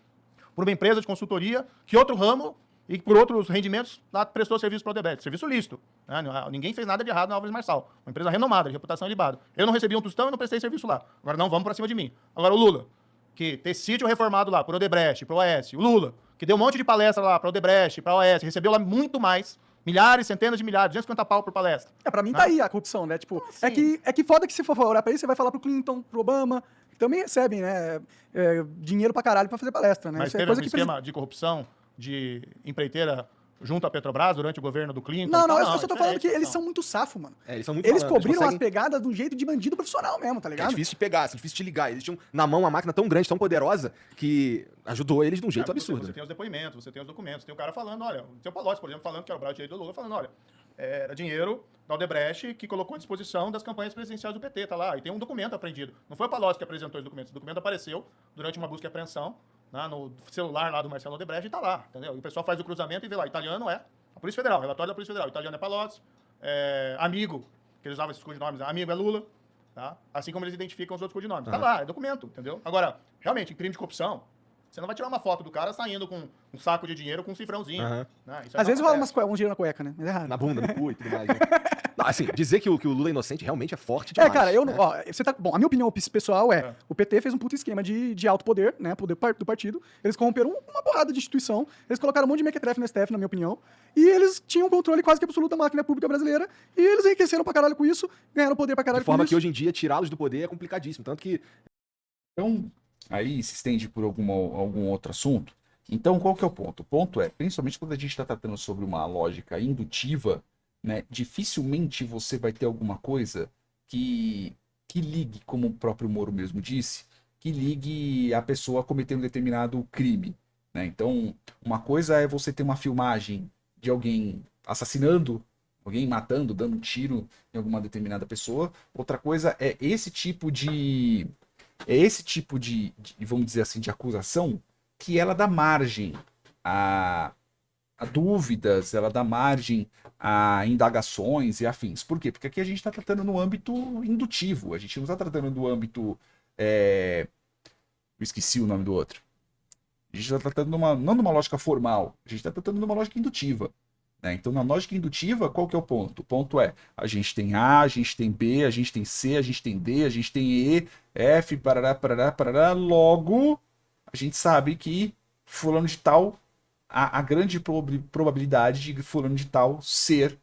por uma empresa de consultoria que outro ramo e por outros rendimentos lá prestou serviço para o Odebrecht. Serviço lícito. Né? Ninguém fez nada de errado na Álvares Marçal. Uma empresa renomada, de reputação ilibada. Eu não recebi um tostão e não prestei serviço lá. Agora não vamos para cima de mim. Agora o Lula, que ter sítio reformado lá por Odebrecht, para o OAS. O Lula, que deu um monte de palestra lá para Odebrecht, para a OAS, recebeu lá muito mais, milhares, centenas de milhares, 250 pau por palestra. Pra mim tá aí a corrupção, né? Tipo, é que foda que se for olhar pra isso, você vai falar pro Clinton, pro Obama, que também recebem, né? Dinheiro pra caralho pra fazer palestra, né? Mas Isso teve é coisa um que esquema de corrupção, de empreiteira junto à Petrobras durante o governo do Clinton? Não, e tal? eu só tô falando diferente, que eles não. são muito safo, mano. Eles são muito Eles malandros, cobriram conseguem- as pegadas de um jeito de bandido profissional mesmo, tá É ligado? difícil de pegar, assim, difícil de ligar. Eles tinham na mão uma máquina tão grande, tão poderosa, que ajudou eles de um jeito Você absurdo. tem os depoimentos, você tem os documentos, tem o cara falando, olha, o seu Palocci, por exemplo, falando que era o braço direito do Lula, falando, olha, era dinheiro da Odebrecht que colocou à disposição das campanhas presidenciais do PT, tá lá, e tem um documento apreendido. Não foi o Palocci que apresentou esse documento, esse documento apareceu durante uma busca e apreensão, né, no celular lá do Marcelo Odebrecht e tá lá, entendeu? E o pessoal faz o cruzamento e vê lá, italiano é a Polícia Federal, relatório da Polícia Federal, italiano é Palocci, amigo, que eles usavam esses codinomes, amigo é Lula, tá? Assim como eles identificam os outros codinomes. Tá lá, é documento, entendeu? Agora, realmente, em crime de corrupção, você não vai tirar uma foto do cara saindo com um saco de dinheiro com um cifrãozinho. Aham. Né? Isso aí Às não vezes rola acontece. um dinheiro na cueca, né? Mas é raro. Na bunda, no cu e tudo mais. Né? Não, assim, dizer que o Lula é inocente realmente é forte É, demais. cara, eu não. né? Ó, você tá, bom, a minha opinião pessoal É. o PT fez um puto esquema de alto poder, né? Poder do partido. Eles corromperam uma porrada de instituição. Eles colocaram um monte de mequetrefe no STF, na minha opinião. E eles tinham controle quase que absoluto da máquina pública brasileira. E eles enriqueceram pra caralho com isso, ganharam poder pra caralho De forma com que isso. hoje em dia tirá-los do poder é complicadíssimo. Tanto que Então, aí se estende por algum outro assunto. Então, qual que é o ponto? O ponto é, principalmente quando a gente está tratando sobre uma lógica indutiva, né, dificilmente você vai ter alguma coisa que ligue, como o próprio Moro mesmo disse, que ligue a pessoa a cometer um determinado crime. Né? Então, uma coisa é você ter uma filmagem de alguém assassinando, alguém matando, dando um tiro em alguma determinada pessoa. Outra coisa é esse tipo de vamos dizer assim, de acusação que ela dá margem a dúvidas, ela dá margem a indagações e afins. Por quê? Porque aqui a gente está tratando no âmbito indutivo, a gente não está tratando no âmbito... Eu esqueci o nome do outro. A gente está tratando não numa lógica formal, a gente está tratando numa lógica indutiva. Né? Então, na lógica indutiva, qual que é o ponto? O ponto é, a gente tem A, a gente tem B, a gente tem C, a gente tem D, a gente tem E, F, parará, parará, parará, logo, a gente sabe que fulano de tal, a grande probabilidade de fulano de tal ser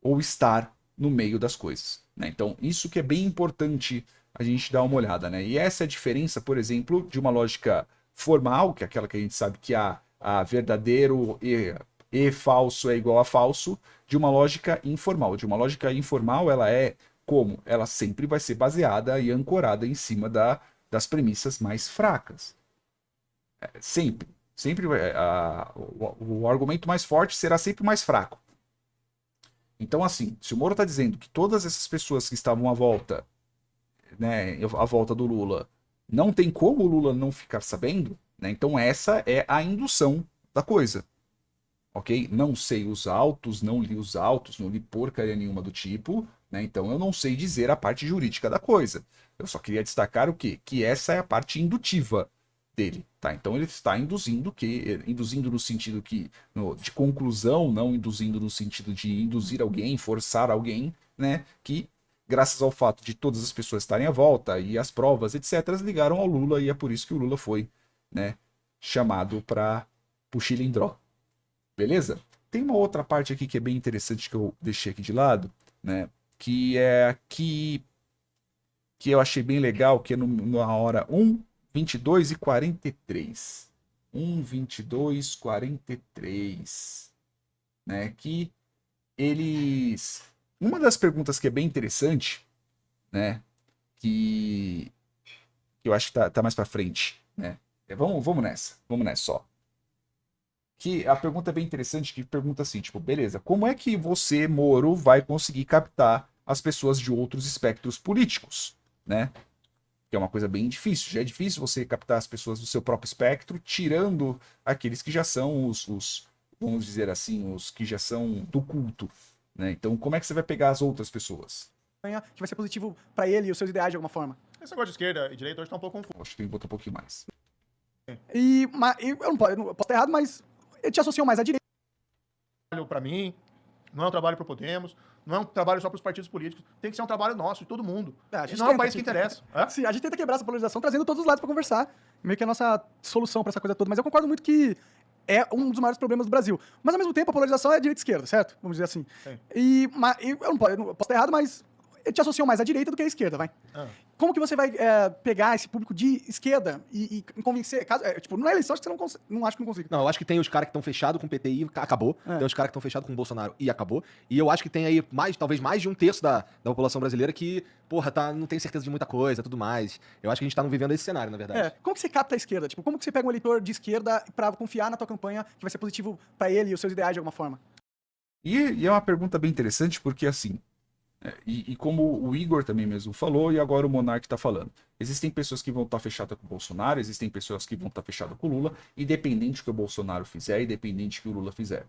ou estar no meio das coisas. Né? Então, isso que é bem importante a gente dar uma olhada. Né? E essa é a diferença, por exemplo, de uma lógica formal, que é aquela que a gente sabe que a verdadeiro e falso é igual a falso, de uma lógica informal. De uma lógica informal, ela é como? Ela sempre vai ser baseada e ancorada em cima das premissas mais fracas. Sempre. Sempre o argumento mais forte será sempre o mais fraco. Então, assim, se o Moro está dizendo que todas essas pessoas que estavam à volta, né, à volta do Lula, não tem como o Lula não ficar sabendo, né, então essa é a indução da coisa. Ok? Não sei os autos, não li os autos, não li porcaria nenhuma do tipo, né, então eu não sei dizer a parte jurídica da coisa. Eu só queria destacar o quê? Que essa é a parte indutiva dele, tá? Então ele está induzindo no sentido de conclusão, não induzindo no sentido de induzir alguém, forçar alguém, né? Que graças ao fato de todas as pessoas estarem à volta e as provas, etc., ligaram ao Lula e é por isso que o Lula foi, né, chamado para o Chilindró. Beleza? Tem uma outra parte aqui que é bem interessante que eu deixei aqui de lado, né? Que é aqui que eu achei bem legal, que é na hora 1:22:43. 1:22:43. Né? Que eles... Uma das perguntas que é bem interessante, né? Que eu acho que tá mais pra frente, né? Vamos nessa só. Que a pergunta é bem interessante, que pergunta assim, tipo, beleza, como é que você, Moro, vai conseguir captar as pessoas de outros espectros políticos, né? Que é uma coisa bem difícil. Já é difícil você captar as pessoas do seu próprio espectro, tirando aqueles que já são os vamos dizer assim, os que já são do culto, né? Então, como é que você vai pegar as outras pessoas? Que vai ser positivo pra ele e os seus ideais de alguma forma. Esse negócio de esquerda e direita hoje tá um pouco confuso. Acho que tem que botar um pouquinho mais. E eu não posso estar errado, mas eles te associam mais à direita. para mim, não é um trabalho para o Podemos, não é um trabalho só para os partidos políticos. Tem que ser um trabalho nosso, de todo mundo. A gente Não é um tenta país que aqui. interessa. É? Sim, a gente tenta quebrar essa polarização, trazendo todos os lados pra conversar. Meio que a nossa solução pra essa coisa toda. Mas eu concordo muito que é um dos maiores problemas do Brasil. Mas, ao mesmo tempo, a polarização é direita e esquerda, certo? Vamos dizer assim. Sim. Eu não posso estar errado, mas te associam mais à direita do que à esquerda, vai. Como que você vai pegar esse público de esquerda e convencer... tipo, não é eleição, acho que você não acho que não consiga. Não, eu acho que tem os caras que estão fechados com o PT e acabou. Tem os caras que estão fechados com o Bolsonaro e acabou. E eu acho que tem aí talvez mais de um terço da população brasileira que, porra, não tem certeza de muita coisa, tudo mais. Eu acho que a gente tá vivendo esse cenário, na verdade. Como que você capta a esquerda? Tipo, como que você pega um eleitor de esquerda pra confiar na tua campanha que vai ser positivo pra ele e os seus ideais de alguma forma? E é uma pergunta bem interessante, porque assim, e como o Igor também mesmo falou, e agora o Monark está falando, existem pessoas que vão estar fechadas com o Bolsonaro, existem pessoas que vão estar fechadas com o Lula, independente do que o Bolsonaro fizer, independente do que o Lula fizer.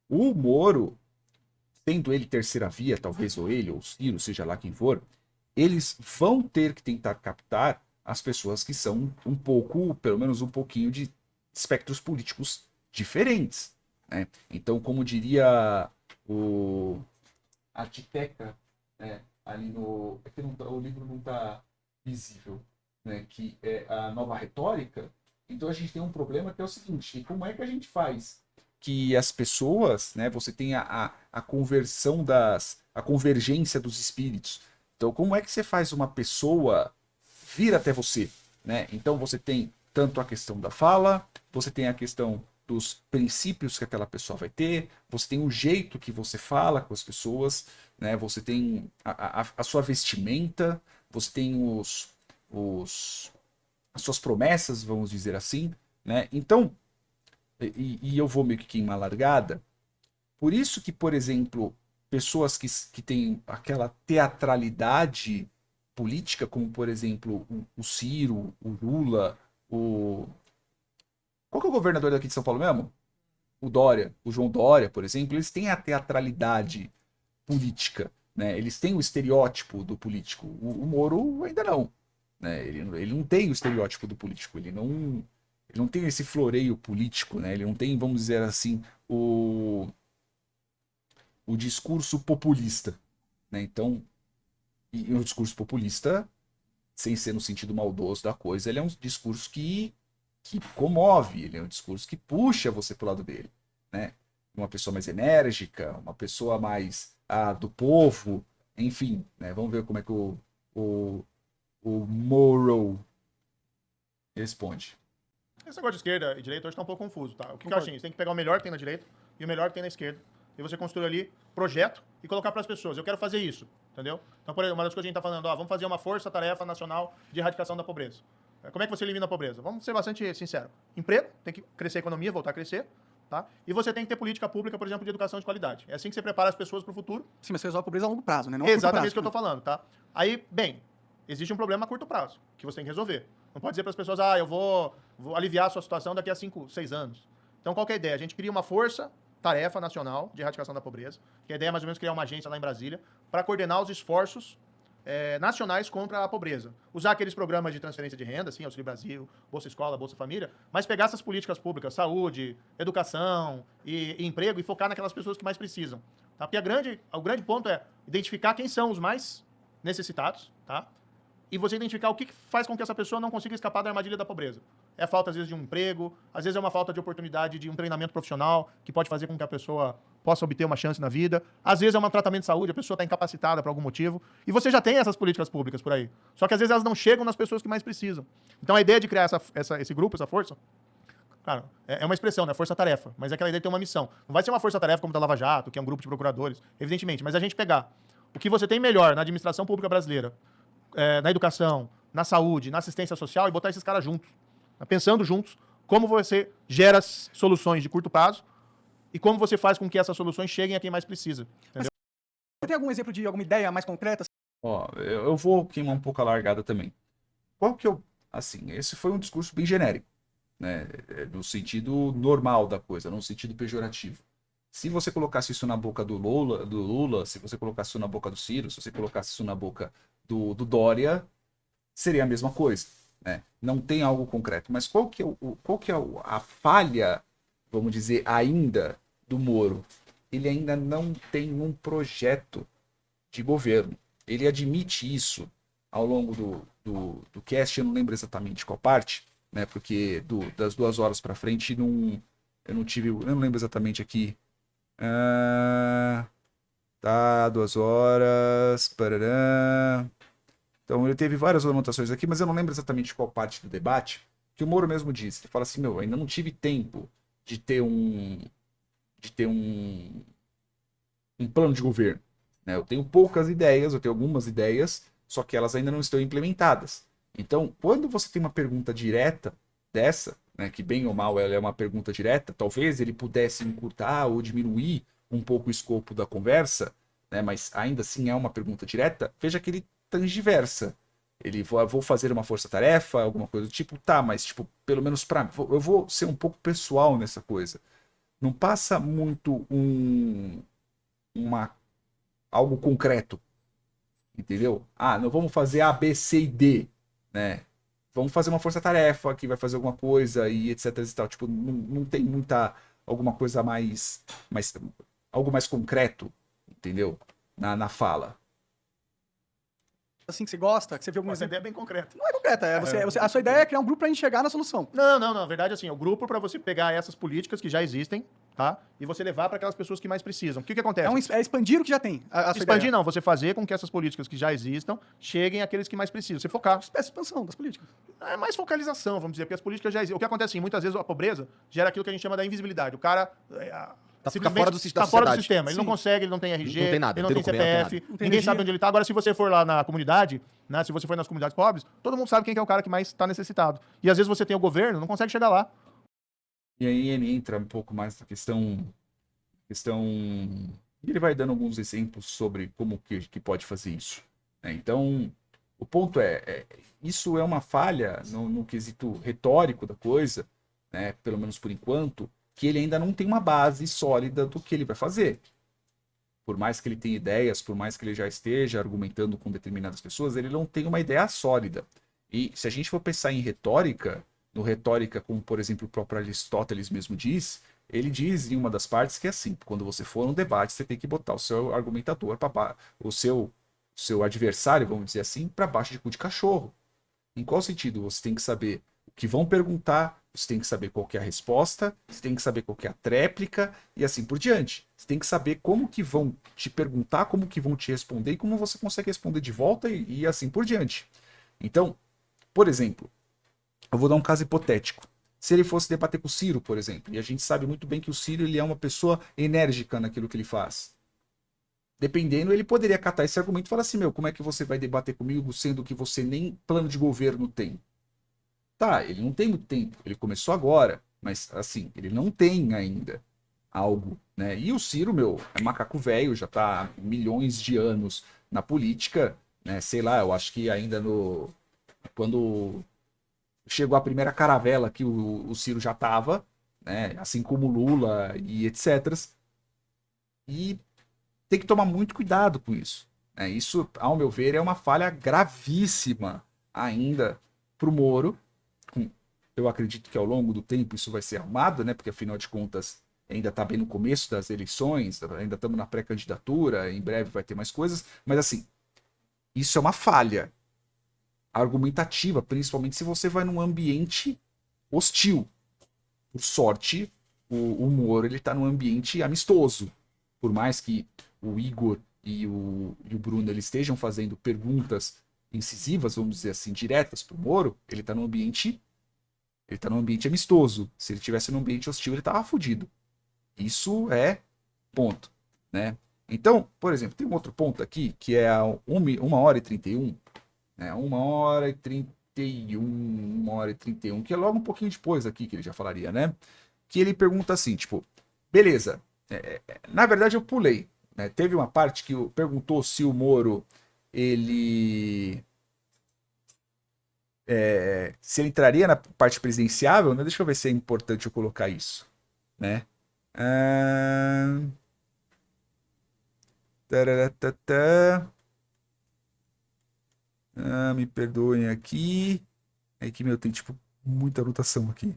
O Moro, tendo ele terceira via, talvez, ou ele, ou o Ciro, seja lá quem for, eles vão ter que tentar captar as pessoas que são um pouco, pelo menos um pouquinho, de espectros políticos diferentes, né? Então, como diria o Artiteca, né, ali no... É que o livro não está visível, né, que é a nova retórica. Então a gente tem um problema que é o seguinte: como é que a gente faz que as pessoas, né, você tenha a conversão a convergência dos espíritos? Então, como é que você faz uma pessoa vir até você, né? Então você tem tanto a questão da fala, você tem a questão dos princípios que aquela pessoa vai ter, você tem o jeito que você fala com as pessoas, né? Você tem a sua vestimenta, você tem as suas promessas, vamos dizer assim, né? Então, e eu vou meio que queimar a largada, por isso que, por exemplo, pessoas que têm aquela teatralidade política, como, por exemplo, o Ciro, o Lula, Qual que é o governador daqui de São Paulo mesmo? O Dória, o João Dória, por exemplo, eles têm a teatralidade política, né? Eles têm o estereótipo do político. O Moro ainda não, né? Ele não tem o estereótipo do político, ele não tem esse floreio político, né? Ele não tem, vamos dizer assim, o discurso populista, né? Então, e o discurso populista, sem ser no sentido maldoso da coisa, ele é um discurso que comove, ele é um discurso que puxa você pro lado dele, né? Uma pessoa mais enérgica, uma pessoa mais do povo, enfim, né? Vamos ver como é que o Moro responde. Esse negócio de esquerda e direita hoje tá um pouco confuso, tá? O que eu acho? Você tem que pegar o melhor que tem na direita e o melhor que tem na esquerda. E você construir ali projeto e colocar para as pessoas. Eu quero fazer isso, entendeu? Então, por exemplo, uma das coisas que a gente tá falando, vamos fazer uma força-tarefa nacional de erradicação da pobreza. Como é que você elimina a pobreza? Vamos ser bastante sinceros. Emprego, tem que crescer a economia, voltar a crescer, tá? E você tem que ter política pública, por exemplo, de educação de qualidade. É assim que você prepara as pessoas para o futuro. Sim, mas você resolve a pobreza a longo prazo, né? Não Exatamente isso que eu tô falando, tá? Aí, bem, existe um problema a curto prazo, que você tem que resolver. Não pode dizer para as pessoas, eu vou aliviar a sua situação daqui a 5, 6 anos. Então, qual que é a ideia? A gente cria uma força-tarefa nacional de erradicação da pobreza, que a ideia é mais ou menos criar uma agência lá em Brasília, para coordenar os esforços nacionais contra a pobreza. Usar aqueles programas de transferência de renda, assim, Auxílio Brasil, Bolsa Escola, Bolsa Família, mas pegar essas políticas públicas, saúde, educação e emprego, e focar naquelas pessoas que mais precisam. Tá? Porque o grande ponto é identificar quem são os mais necessitados, tá? E você identificar o que faz com que essa pessoa não consiga escapar da armadilha da pobreza. É a falta, às vezes, de um emprego, às vezes é uma falta de oportunidade de um treinamento profissional, que pode fazer com que a pessoa possa obter uma chance na vida. Às vezes é um tratamento de saúde, a pessoa está incapacitada por algum motivo. E você já tem essas políticas públicas por aí. Só que, às vezes, elas não chegam nas pessoas que mais precisam. Então, a ideia de criar esse grupo, essa força, claro, é uma expressão, né? Força-tarefa. Mas é aquela ideia de ter uma missão. Não vai ser uma força-tarefa como da Lava Jato, que é um grupo de procuradores, evidentemente. Mas a gente pegar o que você tem melhor na administração pública brasileira, na educação, na saúde, na assistência social e botar esses caras juntos. Pensando juntos como você gera soluções de curto prazo e como você faz com que essas soluções cheguem a quem mais precisa. Entendeu? Você tem algum exemplo de alguma ideia mais concreta? Eu vou queimar um pouco a largada também. Qual que assim, esse foi um discurso bem genérico, né? No sentido normal da coisa, não no sentido pejorativo. Se você colocasse isso na boca do Lula, se você colocasse isso na boca do Ciro, se você colocasse isso na boca do Dória, seria a mesma coisa, né? Não tem algo concreto. Mas qual que é a falha, vamos dizer, ainda do Moro, ele ainda não tem um projeto de governo. Ele admite isso ao longo do cast, eu não lembro exatamente qual parte, né? Porque das 2 horas para frente eu não lembro exatamente aqui. Tá, 2 horas. Parará. Então ele teve várias anotações aqui, mas eu não lembro exatamente qual parte do debate. Que o Moro mesmo disse. Ele fala assim, meu, ainda não tive tempo de ter um plano de governo. Né? Eu tenho poucas ideias, eu tenho algumas ideias, só que elas ainda não estão implementadas. Então, quando você tem uma pergunta direta dessa, né, que bem ou mal ela é uma pergunta direta, talvez ele pudesse encurtar ou diminuir um pouco o escopo da conversa, né, mas ainda assim é uma pergunta direta, veja que ele tangiversa. Ele vou fazer uma força-tarefa, alguma coisa do tipo, tá, mas tipo, pelo menos para eu vou ser um pouco pessoal nessa coisa. Não passa muito uma algo concreto, entendeu? Ah, não vamos fazer A, B, C e D, né? Vamos fazer uma força-tarefa que vai fazer alguma coisa e etc e tal. Tipo, não tem alguma coisa mais, algo mais concreto, entendeu? Na fala. Assim, que você gosta, que você viu algum Essa exemplo. ideia é bem concreta. Não é concreta, a sua ideia é criar um grupo pra gente chegar na solução. Não, na verdade, assim, é o grupo para você pegar essas políticas que já existem, tá? E você levar para aquelas pessoas que mais precisam. O que acontece? É expandir o que já tem. A sua Expandir ideia. não, você fazer com que essas políticas que já existam cheguem àqueles que mais precisam. Você focar. Espécie de expansão das políticas. É mais focalização, vamos dizer, porque as políticas já existem. O que acontece, assim, muitas vezes a pobreza gera aquilo que a gente chama da invisibilidade. O cara Fica fora do, tá da fora do sociedade. sistema. Ele não Sim. consegue, ele não tem RG, Não tem nada, ele não tem documento, não tem CPF, nada. Não tem ninguém energia. sabe onde ele tá. Agora, se você for lá na comunidade, né, se você for nas comunidades pobres, todo mundo sabe quem que é o cara que mais está necessitado. E às vezes você tem o governo, não consegue chegar lá. E aí ele entra um pouco mais na questão. Ele vai dando alguns exemplos sobre como que pode fazer isso. Né? Então, o ponto isso é uma falha no quesito retórico da coisa, né? Pelo menos por enquanto, que ele ainda não tem uma base sólida do que ele vai fazer. Por mais que ele tenha ideias, por mais que ele já esteja argumentando com determinadas pessoas, ele não tem uma ideia sólida. E se a gente for pensar em retórica, no retórica, como por exemplo o próprio Aristóteles mesmo diz, ele diz em uma das partes que é assim, quando você for num debate, você tem que botar o seu argumentador para o seu adversário, vamos dizer assim, para baixo de cu de cachorro. Em qual sentido? Você tem que saber o que vão perguntar, você tem que saber qual que é a resposta, você tem que saber qual que é a tréplica e assim por diante. Você tem que saber como que vão te perguntar, como que vão te responder e como você consegue responder de volta e assim por diante. Então, por exemplo, eu vou dar um caso hipotético. Se ele fosse debater com o Ciro, por exemplo, e a gente sabe muito bem que o Ciro ele é uma pessoa enérgica naquilo que ele faz. Dependendo, ele poderia catar esse argumento e falar assim, meu, como é que você vai debater comigo sendo que você nem plano de governo tem? Tá, ele não tem muito tempo, ele começou agora, mas assim, ele não tem ainda algo, né? E o Ciro, meu, é macaco velho, já tá há milhões de anos na política, né? Sei lá, eu acho que ainda quando chegou a primeira caravela que o Ciro já tava, né? Assim como o Lula e etc. E tem que tomar muito cuidado com isso. Né? Isso, ao meu ver, é uma falha gravíssima ainda para o Moro. Eu acredito que ao longo do tempo isso vai ser arrumado, né? Porque afinal de contas ainda está bem no começo das eleições, ainda estamos na pré-candidatura, em breve vai ter mais coisas, mas assim, isso é uma falha argumentativa, principalmente se você vai num ambiente hostil. Por sorte, o Moro ele está num ambiente amistoso. Por mais que o Igor e o Bruno eles estejam fazendo perguntas incisivas, vamos dizer assim, diretas para o Moro, ele está num ambiente amistoso. Se ele tivesse num ambiente hostil, ele tava fudido. Isso é ponto, né? Então, por exemplo, tem um outro ponto aqui, que é a 1h31, né? 1h31, 1h31, que é logo um pouquinho depois aqui que ele já falaria, né? Que ele pergunta assim, tipo, beleza, na verdade eu pulei, né? Teve uma parte que perguntou se o Moro, se ele entraria na parte presidenciável, né? Deixa eu ver se é importante eu colocar isso, né? Tararatata. Me perdoem aqui. É que, meu, tem, tipo, muita anotação aqui,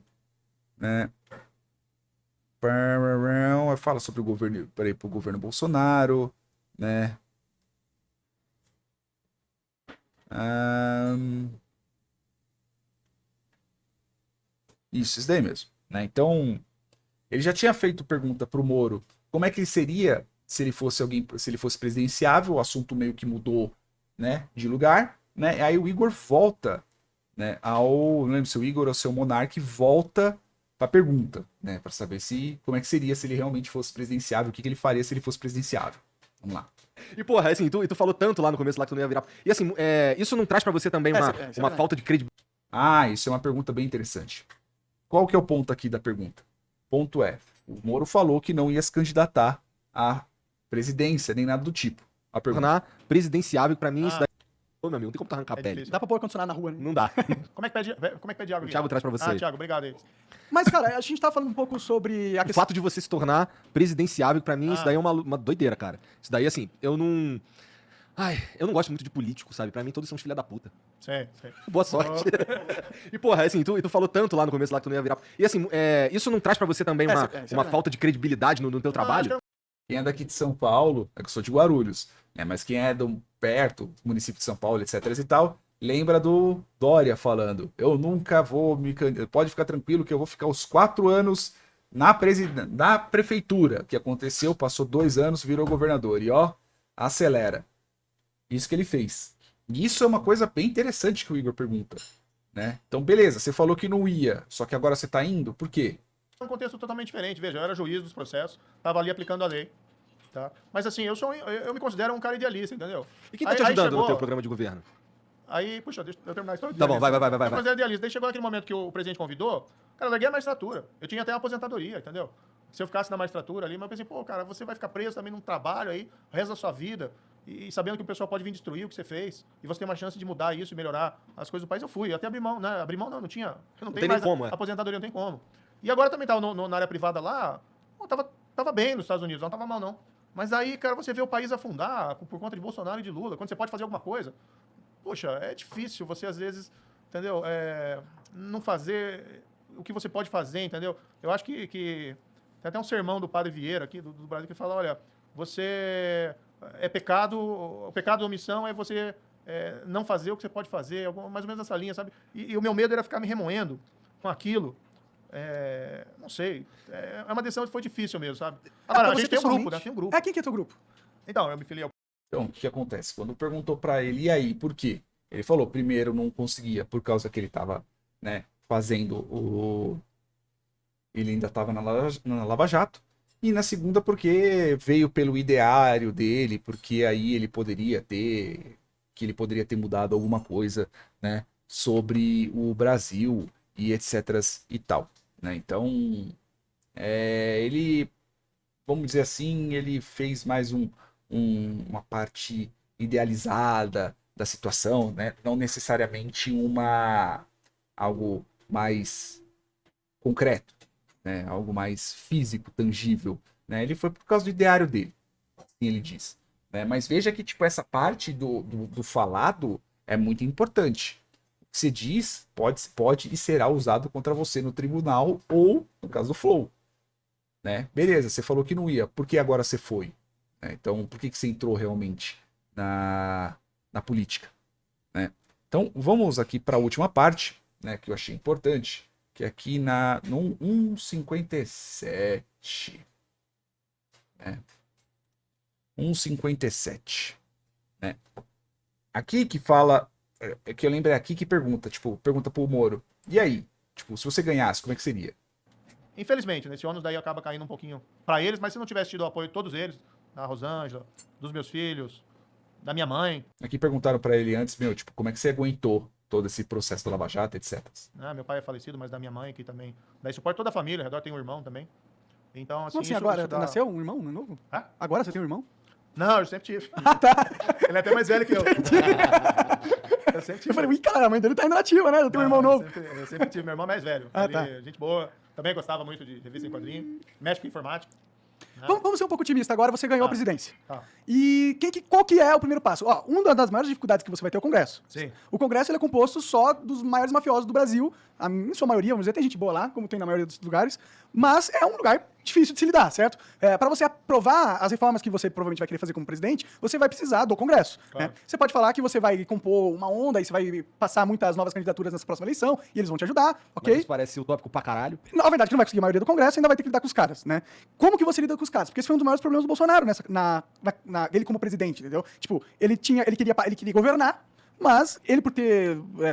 né? Então, fala sobre o governo, peraí, pro governo Bolsonaro, né? Isso daí mesmo, né? Então, ele já tinha feito pergunta pro Moro, como é que ele seria se ele fosse alguém, se ele fosse presidenciável, o assunto meio que mudou, né, de lugar, né? Aí o Igor volta, né, não lembro se o Igor ou se o Monark volta pra pergunta, né, para saber como é que seria se ele realmente fosse presidenciável, o que ele faria se ele fosse presidenciável. Vamos lá. E, porra, assim, tu falou tanto lá no começo lá que tu não ia virar. E assim, isso não traz pra você também uma falta de credibilidade? Ah, isso é uma pergunta bem interessante. Qual que é o ponto aqui da pergunta? O ponto é, o Moro falou que não ia se candidatar à presidência, nem nada do tipo. A pergunta. Tornar presidenciável, pra mim, isso daí. Ô, meu amigo, não tem como tu arrancar a pele. difícil. Dá pra pôr ar-condicionado na rua, né? Não dá. Como é que pede água O aqui? Thiago traz pra você. Thiago, obrigado aí. Mas, cara, a gente tava falando um pouco sobre a O questão... fato de você se tornar presidenciável, pra mim, isso daí é uma doideira, cara. Isso daí, assim, eu não gosto muito de político, sabe? Pra mim, todos são uns filha da puta. Sei. Boa sorte. E, porra, assim, tu falou tanto lá no começo lá que tu não ia virar. E, assim, isso não traz pra você também uma falta de credibilidade no teu trabalho? Quem é daqui de São Paulo, é que eu sou de Guarulhos, né? Mas quem é perto, município de São Paulo, etc e tal, lembra do Dória falando, eu nunca vou me candidatar, pode ficar tranquilo que eu vou ficar os 4 anos na prefeitura, que aconteceu, passou 2 anos, virou governador, e ó, acelera. Isso que ele fez. E isso é uma coisa bem interessante que o Igor pergunta, né? Então, beleza, você falou que não ia, só que agora você tá indo, por quê? Um contexto totalmente diferente. Veja, eu era juiz dos processos, estava ali aplicando a lei. Tá? Mas assim, eu me considero um cara idealista, entendeu? E quem tá te ajudando no chegou, teu programa de governo? Aí, puxa, deixa eu terminar a história. Tá bom, vai. Eu me considero idealista. Daí chegou aquele momento que o presidente convidou, cara, eu larguei a magistratura. Eu tinha até uma aposentadoria, entendeu? Se eu ficasse na magistratura ali, mas eu pensei, pô, cara, você vai ficar preso também num trabalho aí, o resto da sua vida, e sabendo que o pessoal pode vir destruir o que você fez, e você tem uma chance de mudar isso e melhorar as coisas do país, eu fui. Eu até abri mão, né? Abri mão não tinha. Eu não tenho tem mais nem como, aposentadoria, não tem como. E agora também tava na área privada lá, pô, tava bem nos Estados Unidos, não tava mal não. Mas aí, cara, você vê o país afundar por conta de Bolsonaro e de Lula, quando você pode fazer alguma coisa. Poxa, é difícil você às vezes, entendeu? Não fazer o que você pode fazer, entendeu? Eu acho que tem até um sermão do Padre Vieira aqui, do Brasil, que fala, olha, você é pecado, o pecado da omissão é você não fazer o que você pode fazer, mais ou menos nessa linha, sabe? E o meu medo era ficar me remoendo com aquilo. Não sei. É uma decisão que foi difícil mesmo, sabe? Agora, a gente tem um grupo, né? Tem um grupo. Quem que é teu grupo? Então, eu me filiei ao... Então, o que acontece? Quando perguntou pra ele, e aí, por quê? Ele falou, primeiro, não conseguia, por causa que ele tava, né, fazendo ele ainda tava na Lava Jato. E na segunda, porque veio pelo ideário dele, porque aí ele poderia ter mudado alguma coisa, né, sobre o Brasil e etc e tal, né? Então, ele, vamos dizer assim, ele fez mais uma parte idealizada da situação, né? Não necessariamente algo mais concreto, né? Algo mais físico, tangível, né? Ele foi por causa do ideário dele, assim ele diz, né? Mas veja que tipo essa parte do falado é muito importante. O que você diz pode e será usado contra você no tribunal ou no caso do Flow, né? Beleza, você falou que não ia, por que agora você foi? Então, por que você entrou realmente na política? Né? Então, vamos aqui para a última parte, né, que eu achei importante, que é aqui no 157. Né? 157. Né? Aqui que fala, que eu lembro é aqui que pergunta pro Moro, e aí? Tipo, se você ganhasse, como é que seria? Infelizmente, nesse ônus daí acaba caindo um pouquinho para eles, mas se não tivesse tido o apoio de todos eles, da Rosângela, dos meus filhos, da minha mãe. Aqui perguntaram para ele antes, tipo, como é que você aguentou todo esse processo do Lava Jato, etc. Meu pai é falecido, mas da minha mãe aqui também. Daí suporte toda a família, ao redor tem um irmão também. Então, assim, Como assim, agora? Nasceu um irmão novo? Hã? Agora você tem um irmão? Não, eu sempre tive. Ah, tá. Ele é até mais velho que eu. Eu sempre tive. Eu falei, ui, cara, a mãe dele tá indo nativa, né? Eu tenho um irmão novo. Eu sempre tive. Meu irmão mais velho. Ah, Ele, tá. gente boa. Também gostava muito de revista em quadrinho. Médico em informática. né? Vamos ser um pouco otimistas. Agora você ganhou a presidência. Tá. E qual que é o primeiro passo? Ó, uma das maiores dificuldades que você vai ter é o Congresso. Sim. O Congresso ele é composto só dos maiores mafiosos do Brasil. Em sua maioria, vamos dizer, tem gente boa lá, como tem na maioria dos lugares. Mas é um lugar difícil de se lidar, certo? Para você aprovar as reformas que você provavelmente vai querer fazer como presidente, você vai precisar do Congresso. Claro. Né? Você pode falar que você vai compor uma onda e você vai passar muitas novas candidaturas nessa próxima eleição e eles vão te ajudar, ok? Mas isso parece utópico pra caralho. Na verdade, que não vai conseguir a maioria do Congresso, ainda vai ter que lidar com os caras, né? Como que você lida com os caras? Porque esse foi um dos maiores problemas do Bolsonaro ele como presidente, entendeu? Tipo, ele queria governar, mas ele, por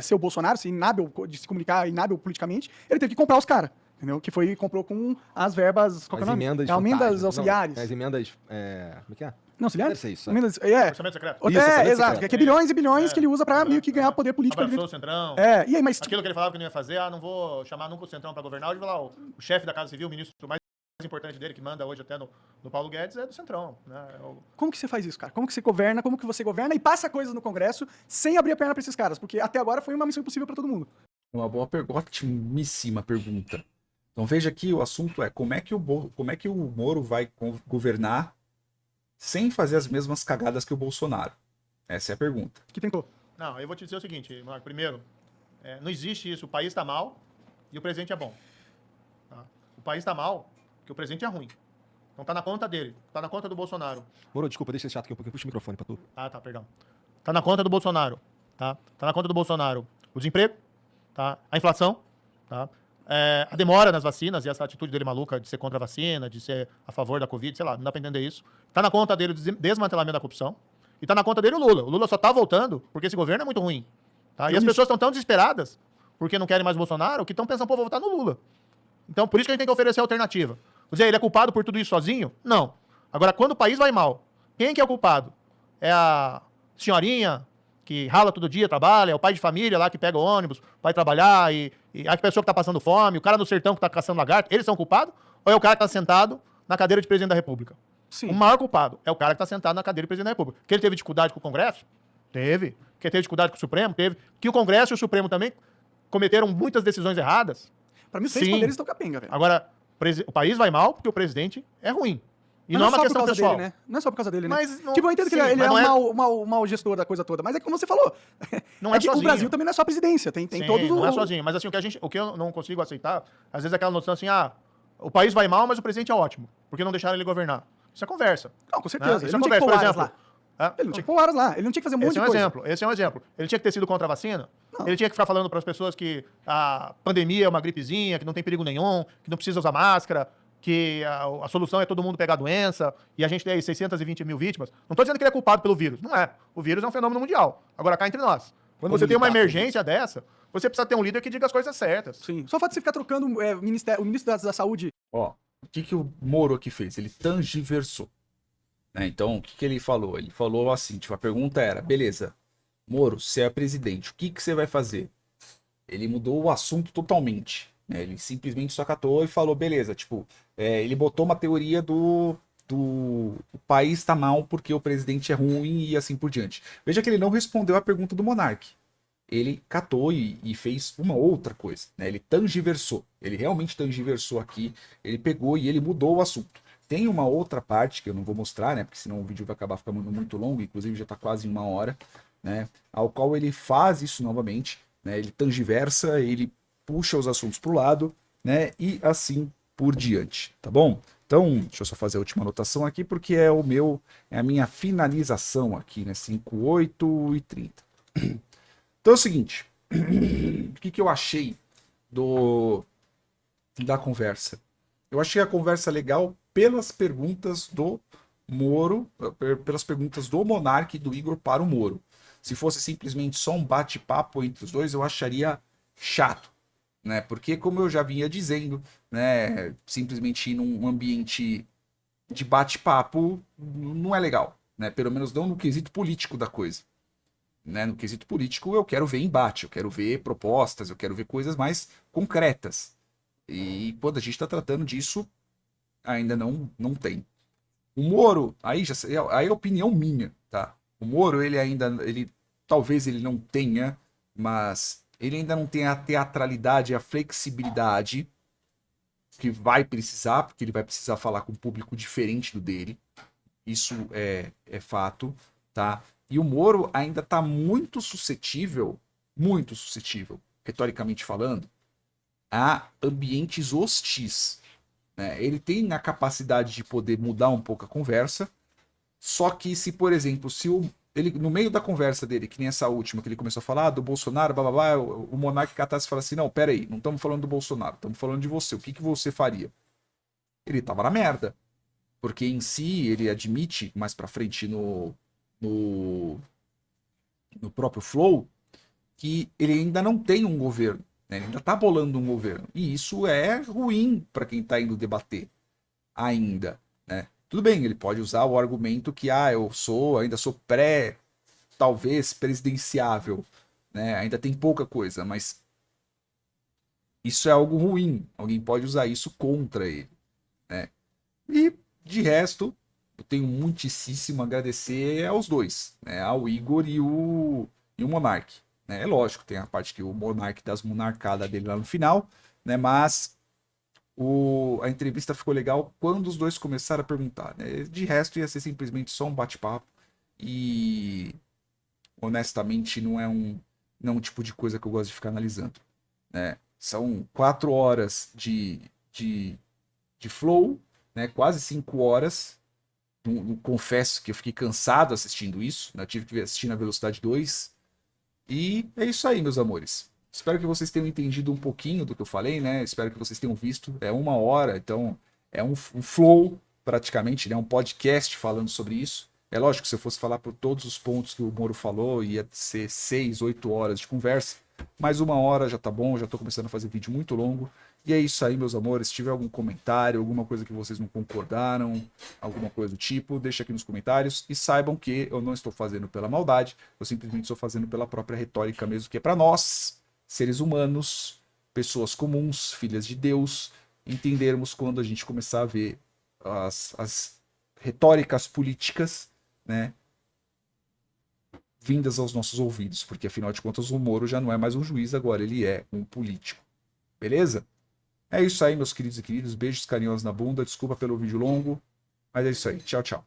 ser o Bolsonaro, ser inábil de se comunicar, inábil politicamente, ele teve que comprar os caras, entendeu? Comprou com as verbas... Qual que é o nome? emendas Emendas fantasmas. auxiliares. Não, as emendas. Como é que é? Não, auxiliares? Deve ser isso, é. Emendas, Orçamento secreto. Isso, orçamento exato. secreto. Que é bilhões e bilhões É. que ele usa pra meio que ganhar poder político. Abraçou o dentro. Centrão. E aí, mas... Aquilo que ele falava que não ia fazer, não vou chamar nunca o Centrão pra governar. Hoje vai lá, o chefe da Casa Civil, o ministro mais importante dele, que manda hoje até no Paulo Guedes, é do Centrão. Né? Como que você faz isso, cara? Como que você governa e passa coisas no Congresso sem abrir a perna pra esses caras? Porque até agora foi uma missão impossível pra todo mundo. Uma boa pergunta, otimíssima pergunta. Então veja aqui, o assunto é como é que o Moro vai governar sem fazer as mesmas cagadas que o Bolsonaro? Essa é a pergunta. Que tentou. Não, eu vou te dizer o seguinte, Marco. Primeiro, não existe isso. O país está mal e o presidente é bom. Tá? O país está mal porque o presidente é ruim. Então tá na conta dele. Tá na conta do Bolsonaro. Moro, desculpa, deixa esse chato aqui um pouquinho. Puxa o microfone pra tu. Ah, tá, perdão. Tá na conta do Bolsonaro. Tá na conta do Bolsonaro o desemprego, tá? A inflação, tá? A demora nas vacinas e essa atitude dele maluca de ser contra a vacina, de ser a favor da Covid, sei lá, não dá pra entender isso. Tá na conta dele o desmantelamento da corrupção. E tá na conta dele o Lula. O Lula só tá voltando porque esse governo é muito ruim. Tá? E as pessoas estão tão desesperadas porque não querem mais o Bolsonaro que estão pensando, pô, vou votar no Lula. Então, por isso que a gente tem que oferecer alternativa. Quer dizer, ele é culpado por tudo isso sozinho? Não. Agora, quando o país vai mal, quem que é o culpado? É a senhorinha que rala todo dia, trabalha, é o pai de família lá que pega o ônibus, vai trabalhar, e a pessoa que tá passando fome, o cara no sertão que tá caçando lagarto, eles são culpados? Ou é o cara que tá sentado na cadeira de presidente da República? Sim. O maior culpado é o cara que tá sentado na cadeira de presidente da República. Que ele teve dificuldade com o Congresso? Teve. Que ele teve dificuldade com o Supremo? Teve. Que o Congresso e o Supremo também cometeram muitas decisões erradas? Pra mim, os três Sim. poderes estão capenga, velho. Agora, o país vai mal porque o presidente é ruim. E Mas não é uma só por questão causa pessoal. dele, né? Não é só por causa dele, né? Mas não- Tipo, eu entendo que sim, ele mas é não um é- mau gestor da coisa toda, mas é como você falou. Não é que o sozinho. Brasil também não é só a presidência, tem Sim, todos não é sozinho. Mas assim, o que eu não consigo aceitar, às vezes é aquela noção assim, o país vai mal, mas o presidente é ótimo, porque não deixaram ele governar. Isso é conversa. Não, com certeza. Né? Ele Isso é não tinha que conversa, pôr por horas exemplo. lá. Ele não tinha que pôr horas lá. Ele não tinha que fazer um monte Esse de é um coisa. exemplo. Esse é um exemplo. Ele tinha que ter sido contra a vacina? Não. Ele tinha que ficar falando para as pessoas que a pandemia é uma gripezinha, que não tem perigo nenhum, que não precisa usar máscara, que a solução é todo mundo pegar a doença, e a gente tem aí 620 mil vítimas. Não estou dizendo que ele é culpado pelo vírus. Não é. O vírus é um fenômeno mundial. Agora, cá entre nós. Quando você tem uma emergência dessa, você precisa ter um líder que diga as coisas certas. Sim. Só o fato de você ficar trocando o ministro da Saúde. Ó, o que o Moro aqui fez? Ele tangiversou. Né? Então, o que ele falou? Ele falou assim, tipo, a pergunta era, beleza, Moro, você é presidente, o que você vai fazer? Ele mudou o assunto totalmente. Né? Ele simplesmente só catou e falou, beleza, tipo, ele botou uma teoria do o país tá mal porque o presidente é ruim e assim por diante. Veja que ele não respondeu a pergunta do Monark. Ele catou e fez uma outra coisa, né? Ele tangiversou, ele realmente tangiversou aqui, ele pegou e ele mudou o assunto. Tem uma outra parte que eu não vou mostrar, né? Porque senão o vídeo vai acabar ficando muito longo, inclusive já tá quase 1 hora, né? Ao qual ele faz isso novamente, né? Ele tangiversa, ele puxa os assuntos pro lado, né? E assim por diante, tá bom? Então, deixa eu só fazer a última anotação aqui, porque é a minha finalização aqui, né? 5, 8 e 30. Então é o seguinte, o que eu achei da conversa? Eu achei a conversa legal pelas perguntas do Moro, pelas perguntas do Monark e do Igor para o Moro. Se fosse simplesmente só um bate-papo entre os dois, eu acharia chato, né? Porque, como eu já vinha dizendo, né, simplesmente ir num ambiente de bate-papo não é legal, né? Pelo menos não no quesito político da coisa. Né? No quesito político, eu quero ver embate, eu quero ver propostas, eu quero ver coisas mais concretas. E quando a gente está tratando disso, ainda não tem. O Moro, aí é opinião minha, tá? O Moro, talvez ele não tenha, mas ele ainda não tem a teatralidade, a flexibilidade que vai precisar, porque ele vai precisar falar com um público diferente do dele. Isso é fato, tá? E o Moro ainda está muito suscetível, retoricamente falando, a ambientes hostis, né? Ele tem a capacidade de poder mudar um pouco a conversa, só que se, por exemplo, ele, no meio da conversa dele, que nem essa última, que ele começou a falar do Bolsonaro, blá, blá, blá, o Monark catasse e fala assim, não, peraí, não estamos falando do Bolsonaro, estamos falando de você, o que você faria? Ele tava na merda, porque em si ele admite, mais pra frente no próprio Flow, que ele ainda não tem um governo, né? Ele ainda tá bolando um governo, e isso é ruim para quem tá indo debater ainda, né? Tudo bem, ele pode usar o argumento que eu ainda sou talvez presidenciável, né? Ainda tem pouca coisa, mas isso é algo ruim. Alguém pode usar isso contra ele, né? E de resto, eu tenho muitíssimo a agradecer aos dois, né? Ao Igor e o Monark, né? É lógico, tem a parte que o Monark dá as monarcadas dele lá no final, né? Mas a entrevista ficou legal quando os dois começaram a perguntar, né? De resto, ia ser simplesmente só um bate-papo. E honestamente, não é um tipo de coisa que eu gosto de ficar analisando, né? São 4 horas de flow, né? Quase 5 horas. Confesso que eu fiquei cansado assistindo isso, né? Eu tive que assistir na velocidade 2. E é isso aí, meus amores. Espero que vocês tenham entendido um pouquinho do que eu falei, né? Espero que vocês tenham visto. É 1 hora, então é um flow praticamente, né? Um podcast falando sobre isso. É lógico que se eu fosse falar por todos os pontos que o Moro falou, ia ser 6, 8 horas de conversa. Mas 1 hora já tá bom, já tô começando a fazer vídeo muito longo. E é isso aí, meus amores. Se tiver algum comentário, alguma coisa que vocês não concordaram, alguma coisa do tipo, deixa aqui nos comentários. E saibam que eu não estou fazendo pela maldade, eu simplesmente estou fazendo pela própria retórica mesmo, que é para nós, seres humanos, pessoas comuns, filhas de Deus, entendermos quando a gente começar a ver as retóricas políticas, né, vindas aos nossos ouvidos, porque afinal de contas o Moro já não é mais um juiz, agora ele é um político. Beleza? É isso aí, meus queridos e queridos. Beijos carinhosos na bunda. Desculpa pelo vídeo longo, mas é isso aí. Tchau, tchau.